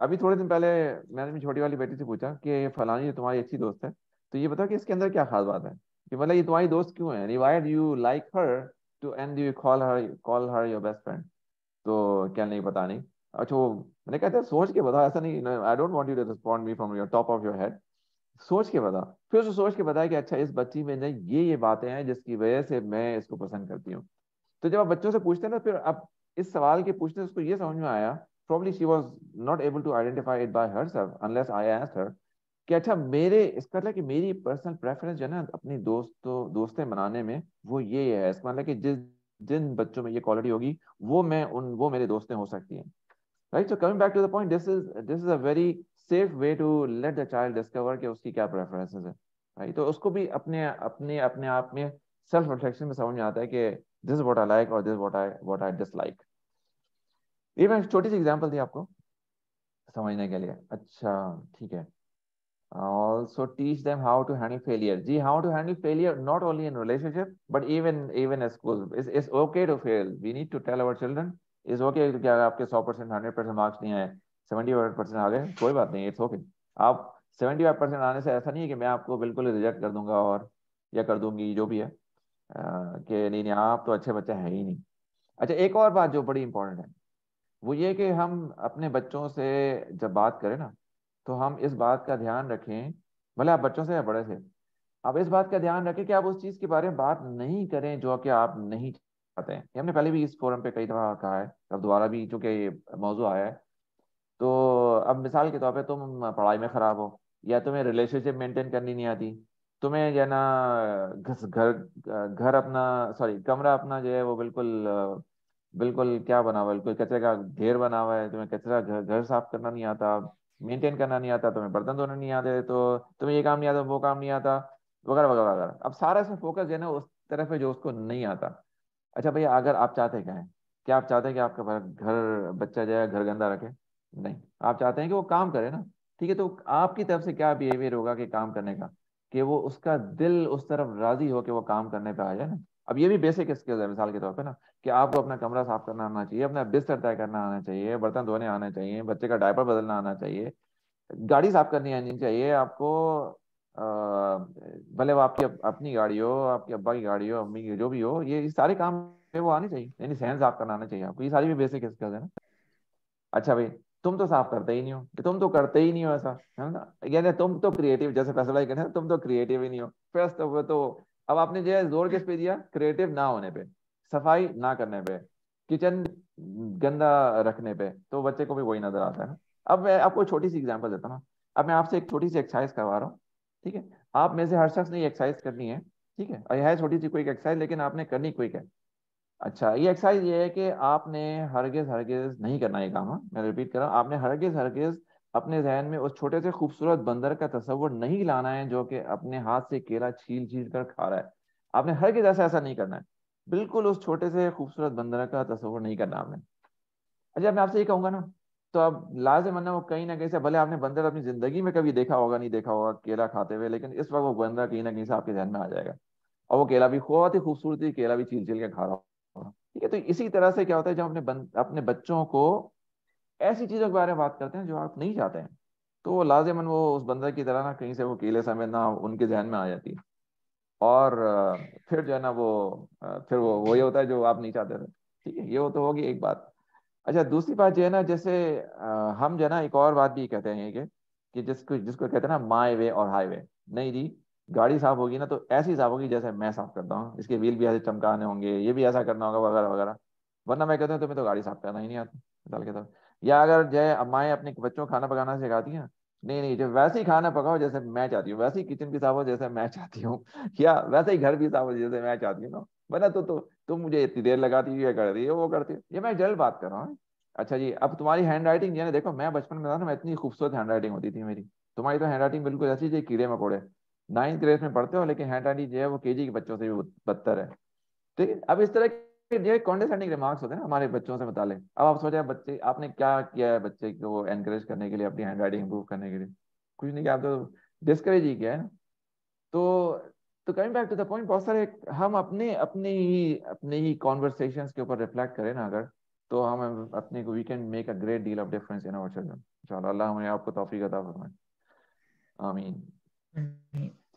अभी थोड़े दिन पहले मैंने अपनी छोटी वाली बेटी से पूछा कि फलानी जो तुम्हारी अच्छी दोस्त है, तो ये बताओ कि इसके अंदर क्या खास बात है, कि मतलब ये तुम्हारी दोस्त क्यों है, why do you like her too and you call her your best friend? तो क्या नहीं, पता नहीं। अच्छा वो, मैंने कहा था सोच के बताओ, ऐसा नहीं, I don't want you to respond me from your top of your head. सोच के बता। फिर उसने सोच के बताया कि अच्छा इस बच्ची में ना ये बातें हैं जिसकी वजह से मैं इसको पसंद करती हूँ। तो जब आप बच्चों से पूछते हैं ना, फिर आप इस सवाल के पूछने से उसको ये समझ में आया, probably she was not able to identify it by herself unless I asked her, कि अच्छा मेरे इसका मतलब कि मेरी पर्सनल प्रेफरेंस जो है ना अपनी दोस्तें बनाने में वो ये है, इसका मतलब कि जिन बच्चों में ये क्वालिटी होगी वो मेरे दोस्तें हो सकती हैं, right. So coming back to the point, this is a very safe way to let the child discover कि उसकी क्या प्रेफरेंसेस है, राइट। तो उसको भी अपने अपने अपने आप में सेल्फ रिफ्लेक्शन में समझ में आता है कि this is what I like और दिस व्हाट आई डिसलाइक। ये मैं छोटी सी एग्जांपल दी आपको समझने के लिए। अच्छा ठीक है। Also teach them how to handle failure. Ji, how to handle failure not only in relationship but even at school. It's okay to fail. We need to tell our children it's okay कि अगर आपके 100% 100% marks नहीं आए, 75% आ गए, कोई बात नहीं, it's okay. आप 75% आने से ऐसा नहीं है कि मैं आपको बिल्कुल रिजेक्ट कर दूंगा और या कर दूंगी जो भी है, कि नहीं नहीं आप तो अच्छे बच्चे हैं ही नहीं। अच्छा एक और बात जो बड़ी इंपॉर्टेंट है वो ये कि हम अपने बच्चों से जब बात करें ना तो हम इस बात का ध्यान रखें, भले आप बच्चों से या बड़े से, आप इस बात का ध्यान रखें कि आप उस चीज के बारे में बात नहीं करें जो कि आप नहीं चाहते हैं। ये हमने पहले भी इस फोरम पे कई दफा कहा है, अब दोबारा भी चूंकि ये मौजूद आया है। तो अब मिसाल के तौर पे तुम पढ़ाई में खराब हो या तुम्हें रिलेशनशिप मेंटेन करनी नहीं आती, तुम्हें जो है ना घर घर अपना सॉरी कमरा अपना जो है वो बिल्कुल क्या बना हुआ है, बिल्कुल कचरे का ढेर बना हुआ है, तुम्हें कचरा घर साफ करना नहीं आता, मेंटेन करना नहीं आता, तुम्हें बर्तन धोना नहीं आते, तो तुम्हें ये काम नहीं आता, वो काम नहीं आता, वगैरह वगैरह वगैरह। अब सारा इसमें फोकस जो है ना उस तरफ है जो उसको नहीं आता। अच्छा भैया अगर आप चाहते क्या है, क्या आप चाहते हैं कि आपका घर बच्चा जो है घर गंदा रखे? नहीं, आप चाहते हैं कि वो काम करे ना। ठीक है, तो आपकी तरफ से क्या बिहेवियर होगा कि काम करने का, कि वो उसका दिल उस तरफ राजी हो कि वो काम करने पे आ जाए ना। अब ये भी बेसिक स्किल्स है मिसाल के तौर पे ना, कि आपको अपना कमरा साफ करना आना चाहिए, अपना बिस्तर तय करना आना चाहिए, बर्तन धोने आना चाहिए, बच्चे का डायपर बदलना आना चाहिए, गाड़ी साफ करनी आनी चाहिए आपको। अ, भले वो आपकी अपनी गाड़ी हो, आपके अब्बा की गाड़ी हो, अम्मी की, जो भी हो, ये सारे काम है वो आने चाहिए, यानी सहन साफ करना आना चाहिए आपको। ये सारी भी बेसिक स्किल्स है ना। अच्छा भाई तुम तो साफ करते ही नहीं हो, तुम तो करते ही नहीं हो ऐसा, है ना, यानी तुम तो क्रिएटिव, जैसे फैसला ही कहते हैं तुम तो क्रिएटिव ही नहीं हो। फर्स्ट तो वो तो अब आपने जो है जोर किस पे दिया, क्रिएटिव ना होने पे, सफाई ना करने पे, किचन गंदा रखने पे, तो बच्चे को भी वही नजर आता है ना। अब मैं आपको छोटी सी एग्जांपल देता हूँ ना। अब मैं आपसे एक छोटी सी एक्सरसाइज करवा रहा हूँ, ठीक है। आप में से हर शख्स ने ये एक्सरसाइज करनी है, ठीक है, और यह है छोटी सी कोई एक्सरसाइज लेकिन आपने करनी क्विक है। अच्छा ये एक्सरसाइज ये है कि आपने हरगिज हरगिज नहीं करना ये काम, हाँ मैं रिपीट कर रहा हूँ, आपने हरगिज हरगिज अपने जहन में उस छोटे से खूबसूरत बंदर का तस्वर नहीं लाना है जो कि अपने हाथ से केला छील छील कर खा रहा है। आपने हरगिज ऐसा ऐसा नहीं करना है, बिल्कुल उस छोटे से खूबसूरत बंदर का तस्वर नहीं करना आपने। अच्छा मैं आपसे ये कहूंगा ना, तो अब लाजिम है ना वो कहीं ना कहीं से, भले आपने बंदर अपनी जिंदगी में कभी देखा होगा नहीं देखा होगा केला खाते हुए, लेकिन इस वक्त वो बंदर कहीं ना कहीं से आपके जहन में आ जाएगा, और वो केला भी बहुत ही खूबसूरती केला भी छील छील के खा रहा होगा। ठीक है, तो इसी तरह से क्या होता है जब अपने बच्चों को ऐसी चीजों के बारे में बात करते हैं जो आप नहीं चाहते हैं, तो वो लाजिमन वो उस बंदर की तरह ना कहीं से वो केले समेत ना उनके जहन में आ जाती है, और फिर जो है ना फिर वो ये होता है जो आप नहीं चाहते थे। ठीक है, ये वो तो होगी एक बात। अच्छा दूसरी बात जो है ना, जैसे हम जो है ना एक और बात भी कहते हैं कि जिसको जिसको कहते हैं ना माई वे और हाईवे। नहीं जी, गाड़ी साफ होगी ना तो ऐसी साफ होगी जैसे मैं साफ करता हूँ, इसके व्हील भी ऐसे चमकाने होंगे, ये भी ऐसा करना होगा वगैरह वगैरह, वरना मैं कहता हूँ तुम्हें तो गाड़ी साफ करना ही नहीं आता मिसाल के तौर। या अगर जो है अम्माएं अपने बच्चों को खाना पकाना सिखाती हैं, नहीं नहीं जो वैसे ही खाना पकाओ जैसे मैं चाहती हूँ, वैसे ही किचन भी साफ हो जैसे मैं चाहती हूँ, या वैसे ही घर भी साफ हो जैसे मैं चाहती हूँ ना, वरना तो तुम मुझे इतनी देर लगाती है, ये कर रही है वो करती है, ये मैं जल्द बात कर रहा हूँ। अच्छा जी, अब तुम्हारी हैंड राइटिंग यानी देखो मैं बचपन में था ना, मैं इतनी खूबसूरत हैंड राइटिंग होती थी मेरी, तुम्हारी तो हैंड राइटिंग बिल्कुल ऐसी थी कीड़े मकोड़े, 9th क्लास में पढ़ते हो लेकिन हैंड राइटिंग जो है वो केजी के बच्चों से भी बदतर है। ठीक है, अब इस तरह के जो कॉन्डेसेंडिंग रिमार्क्स होते हैं ना हमारे बच्चों से मुतालिक, अब आप सोचे बच्चे आपने क्या किया है बच्चे को एनकरेज करने के लिए, अपनी हैंड राइटिंग इंप्रूव करने के लिए? कुछ नहीं किया, आप तो डिस्करेज ही किया है ना। तो तो coming back to the point, बहुत सारे हम अपने ही कॉन्वर्सेशंस के ऊपर रिफ्लेक्ट करें ना अगर, तो हम अपने को we can make a great deal of difference in our children इंशाल्लाह। अल्लाह हमें आपको तौफीक अता फरमाए, आमीन।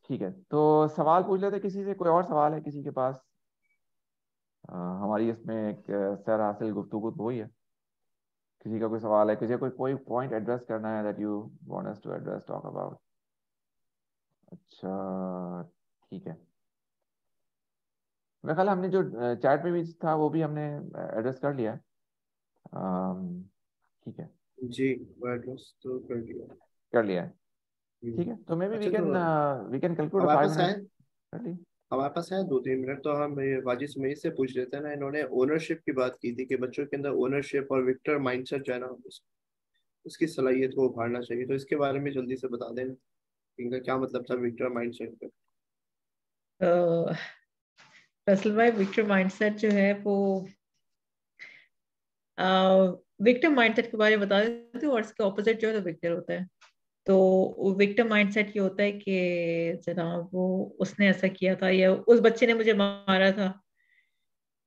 ठीक है, तो सवाल पूछ लेते किसी से, कोई और सवाल है किसी के पास? हमारी इसमें एक सर हासिल गुफ्तगू तो हुई है, किसी का कोई सवाल है, किसी का कोई पॉइंट एड्रेस करना है that you want us to address talk about? अच्छा ठीक है, मेरा ख्याल है हमने जो चैट में भी था वो भी हमने एड्रेस कर लिया है। ठीक है, जी, एड्रेस तो कर दिया। कर लिया है। ठीक है, तो मे बी अच्छा, तो वी कैन कंक्लूड हमारे 5 पास है मिनट। हमारे पास है 2-3 मिनट, तो हम ये वाजिद सुमेश से पूछ लेते हैं ना। इन्होंने ओनरशिप की बात की थी कि बच्चों के अंदर ओनरशिप और विक्टर माइंडसेट जो है ना, उसकी सलाहियत को उभारना चाहिए। तो इसके बारे में जल्दी से बता दें, इनका क्या मतलब था विक्टर माइंडसेट का। तो रसल भाई, विक्टर माइंडसेट जो है वो विक्टिम माइंडसेट के बारे में बता देती हूँ, और इसके ऑपोजिट जो है तो विक्टर होता है। तो विक्टिम माइंडसेट ये होता है कि जनाब वो उसने ऐसा किया था, या उस बच्चे ने मुझे मारा था,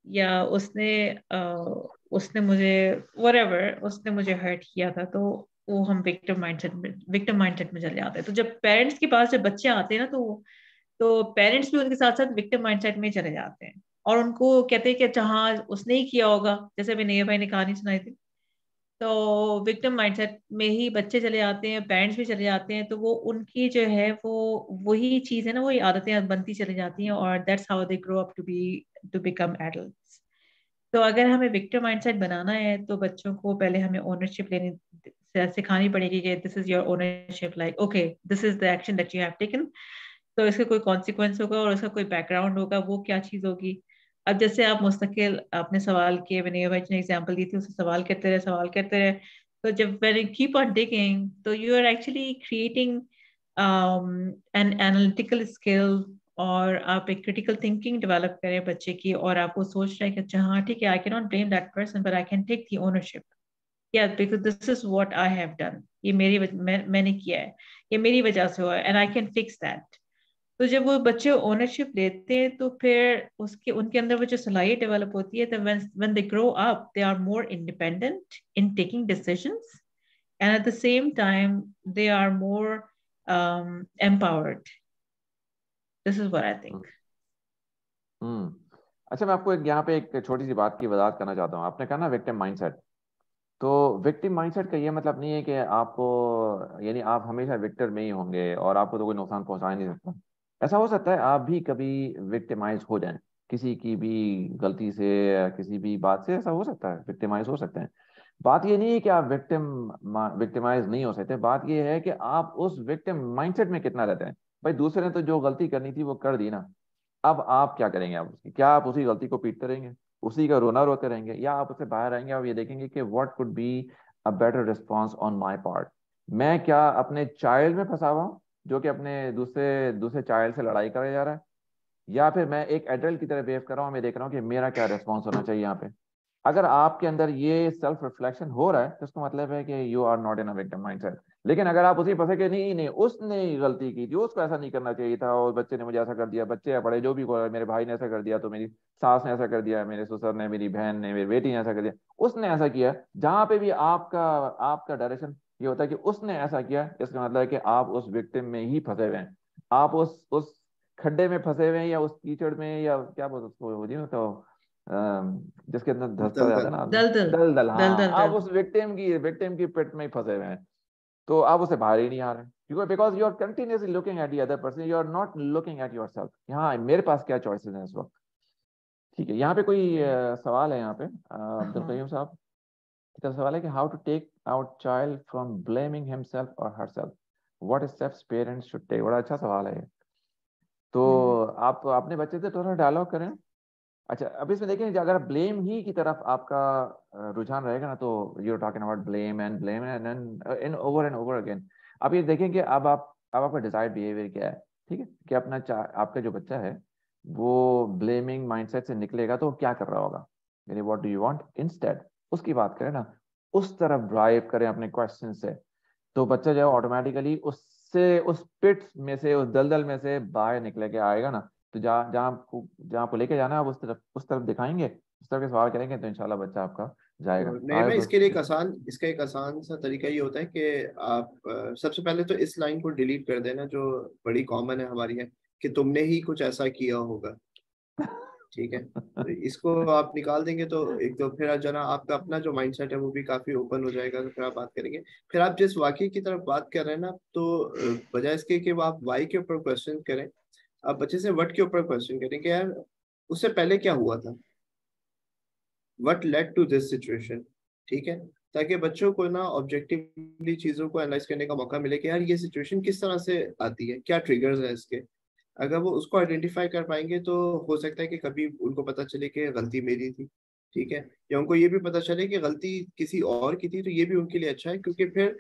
या उसने मुझे whatever, उसने मुझे हर्ट किया था, तो वो हम विक्टिम माइंडसेट में चले जाते हैं। तो जब पेरेंट्स के पास जब बच्चे आते हैं ना, तो पेरेंट्स भी उनके साथ साथ विक्टिम माइंडसेट में ही चले जाते हैं, और उनको कहते हैं कि अच्छा हाँ उसने ही किया होगा, जैसे अभी नैया भाई ने कहानी सुनाई थी। तो विक्टिम माइंडसेट में ही बच्चे चले जाते हैं, पेरेंट्स भी चले जाते हैं, तो वो उनकी जो है वो वही चीज है ना, वही आदतें बनती चली जाती हैं, और that's how they grow up to become adults. तो अगर हमें विक्टिम माइंडसेट बनाना है तो बच्चों को पहले हमें ओनरशिप लेनी सिखानी पड़ेगी कि this is your ownership, like okay this is the action that you have taken. तो इसका कोई कॉन्सिक्वेंस होगा और इसका कोई बैकग्राउंड होगा, वो क्या चीज होगी। अब जैसे आप मुस्तकिल आपने सवाल किए, मैंने भाई ने एग्जांपल दी थी, उससे सवाल करते रहे। तो जब when you keep on digging, तो you are actually creating an analytical skill, और आप एक क्रिटिकल थिंकिंग डेवलप करें बच्चे की, और आप वो सोच रहे हैं कि अच्छा हाँ ठीक है, I can not blame that person but I can take the ownership, या because this is what I have done, ये मैंने किया है, ये मेरी वजह से हुआ है, and I can fix that. तो जब वो बच्चे ओनरशिप लेते हैं तो फिर उसके उनके अंदर वो जो सलाहियत डेवलप होती है, तो when they grow up they are more independent in taking decisions, and at the same time they are more empowered. This is what I think. Hmm. अच्छा, मैं आपको यहाँ पे एक छोटी सी बात की वजाहत करना चाहता हूँ। आपने कहा ना विक्टिम माइंडसेट, तो विक्टिम माइंडसेट का ये मतलब नहीं है कि आपको, यानी आप हमेशा विक्टर में ही होंगे और आपको तो कोई नुकसान पहुंचा ही नहीं सकता। ऐसा हो सकता है आप भी कभी विक्टिमाइज हो जाएं, किसी की भी गलती से या किसी भी बात से, ऐसा हो सकता है, विक्टिमाइज हो सकते हैं। बात ये नहीं है कि आप विक्टिमाइज नहीं हो सकते, बात ये है कि आप उस विक्टिम माइंडसेट में कितना रहते हैं। भाई दूसरे ने तो जो गलती करनी थी वो कर दी ना, अब आप क्या करेंगे? आप उसकी क्या, आप उसी गलती को पीटते रहेंगे, उसी का रोना रोते रहेंगे, या आप उससे बाहर आएंगे, आप ये देखेंगे कि what could be a better response on my part. मैं क्या अपने चाइल्ड में फंसा हुआ हूँ जो कि अपने दूसरे दूसरे चाइल्ड से लड़ाई करे जा रहा है, या फिर मैं एक एडल्ट की तरह बिहेव कर रहा हूँ, मैं देख रहा हूँ कि मेरा क्या रिस्पॉन्स होना चाहिए यहाँ पे। अगर आपके अंदर ये सेल्फ रिफ्लेक्शन हो रहा है तो इसका मतलब है कि you are not in a victim mindset. लेकिन अगर आप उसी फंसे कि नहीं नहीं उसने ही गलती की थी, उसको ऐसा नहीं करना चाहिए था, और बच्चे ने मुझे ऐसा कर दिया, बच्चे या बड़े जो भी को, मेरे भाई ने ऐसा कर दिया, तो मेरी सास ने ऐसा कर दिया, मेरे ससुर ने, मेरी बहन ने, मेरी बेटी ने ऐसा कर दिया, उसने ऐसा किया, जहां पे भी आपका आपका डायरेक्शन ये होता है कि उसने ऐसा किया, इसका मतलब है कि आप उस विक्टिम में ही फंसे हुए हैं, आप उस खड्डे में फंसे हुए हैं, या उस कीचड़ में, या क्या बोलते उसको, वो नहीं होता, जिसके अंदर धंसता जाता है दलदल। ना आदमी, दल दल दलदल। दल हाँ, दल आप दल उस विक्टिम की पेट में ही फंसे हुए हैं, तो आप उसे बाहर ही नहीं आ रहे, क्योंकि because you are continuously looking at the other person, you are not looking at yourself. हाँ, मेरे पास क्या चॉइसेस हैं इस वक्त। ठीक है, यहाँ पे कोई सवाल है यहाँ पे, अब्दुल हाँ। कयूम साहब की तरफ सवाल है कि how to take out child from blaming himself और herself, what steps parents should take. बड़ा अच्छा सवाल है ये। तो आप अपने बच्चे से थोड़ा डायलॉग करें। अच्छा, अब इसमें देखें, अगर ब्लेम ही की तरफ आपका रुझान रहेगा ना, तो you are talking about blame and over again. अब ये देखें कि अब आपका डिजायर्ड बिहेवियर क्या है। ठीक है, कि आपका जो बच्चा है वो ब्लेमिंग माइंडसेट से निकलेगा तो वो क्या कर रहा होगा, यानी what do you want instead, उसकी बात करें ना, उस तरफ ड्राइव करें अपने क्वेश्चन से, तो बच्चा जो है ऑटोमेटिकली उससे, उस पिट में से, उस दलदल में से बाहर निकले के आएगा ना। तो जहाँ आपको लेके जाना है, आप उस तरफ दिखाएंगे, उस तरफ के सवाल करेंगे, तो इंशाल्लाह बच्चा आपका जाएगा। तो नहीं, आगे मैं तो इसका एक आसान सा तरीका ये होता है कि आप सबसे पहले तो इस लाइन को डिलीट कर देना, जो बड़ी कॉमन है हमारी है, कि तुमने ही कुछ ऐसा किया होगा। ठीक है, तो इसको आप निकाल देंगे तो एक तो फिर जना आपका अपना जो माइंडसेट है वो भी काफी ओपन हो जाएगा। तो फिर आप बात करेंगे, फिर आप जिस वाक्य की तरफ बात कर रहे हैं ना, तो बजाय इसके कि आप वाई के ऊपर क्वेश्चन करें, आप बच्चे से व्हाट के ऊपर क्वेश्चन करें कि यार उससे पहले क्या हुआ था, what led to this situation. ठीक है, ताकि बच्चों को ना ऑब्जेक्टिवली चीज़ों को एनालाइज करने का मौका मिले कि यार ये सिचुएशन किस तरह से आती है, क्या ट्रिगर्स है इसके। अगर वो उसको आइडेंटिफाई कर पाएंगे तो हो सकता है कि कभी उनको पता चले कि गलती मेरी थी, ठीक है, या उनको ये भी पता चले कि गलती किसी और की थी, तो ये भी उनके लिए अच्छा है, क्योंकि फिर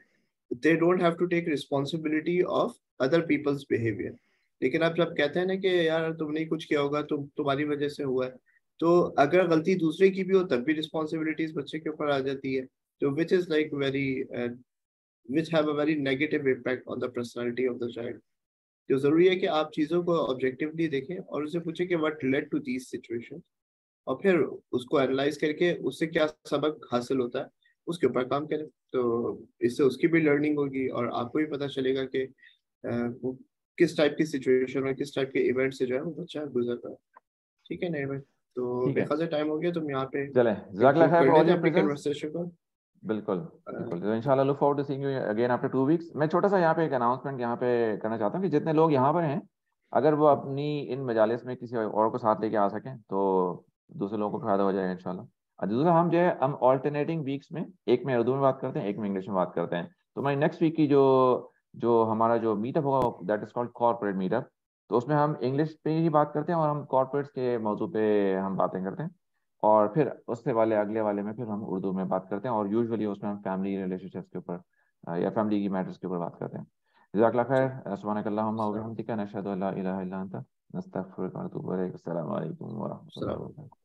they don't have to take responsibility of other people's behaviour. लेकिन आप जब कहते हैं ना कि यार तुमने ही कुछ किया होगा, तुम्हारी वजह से हुआ है, तो अगर गलती दूसरे की भी हो तब भी रिस्पॉन्सिबिलिटीज बच्चे के ऊपर आ जाती है, तो which is like very which have a very negative impact on the personality of the child. तो जरूरी है कि आप चीजों को ऑब्जेक्टिवली देखें और उससे पूछें कि what led to these situation, और फिर उसको एनालाइज करके उससे क्या सबक हासिल होता है उसके ऊपर काम करें। तो इससे उसकी भी लर्निंग होगी और आपको भी पता चलेगा कि वो किस टाइप की सिचुएशन और किस टाइप के इवेंट से जो है वो बच्चा गुजर रहा है। ठीक है नहीं भाई, तो ठीक है, बेखासा टाइम हो गया, तुम यहाँ पे चलें, जज़ाकल्लाह कंक्लूड खैर कर फॉर ऑल लेते हैं योर अपनी प्रेजेंस। कन्वर्सेशन को। बिल्कुल बिल्कुल, तो इंशाल्लाह look forward to seeing you again after 2 weeks. मैं छोटा सा यहाँ पे एक अनाउंसमेंट यहाँ पे करना चाहता हूँ कि जितने लोग यहाँ पर हैं, अगर वो अपनी इन मजालिस में किसी और को साथ लेके आ सकें तो दूसरे लोगों को फायदा हो जाएगा इंशाल्लाह। और दूसरा, हम जो है हम ऑल्टरनेटिंग वीक्स में एक में उर्दू में बात करते हैं, एक में इंग्लिश में बात करते हैं। तो हमारी नेक्स्ट वीक की जो जो हमारा जो मीटअप होगा that is called corporate meetup, तो उसमें हम इंग्लिश पे ही बात करते हैं और हम कॉर्पोरेट्स के मौजू पे हम बातें करते हैं। और फिर उससे वाले अगले वाले में फिर हम उर्दू में बात करते हैं और यूजुअली उसमें हम फैमिली रिलेशनशिप्स के ऊपर या फैमिली की मैटर्स के ऊपर बात करते हैं। जज़ाकल्लाह खैर, सुब्हानकल्लाहुम्मा व बिहम्दिका, नशहदु अल्ला इलाहा इल्ला अंता, नस्तगफिरुका व नतूबु इलैक। अस्सलामु अलैकुम व रहमतुल्लाहि व बरकातुहू।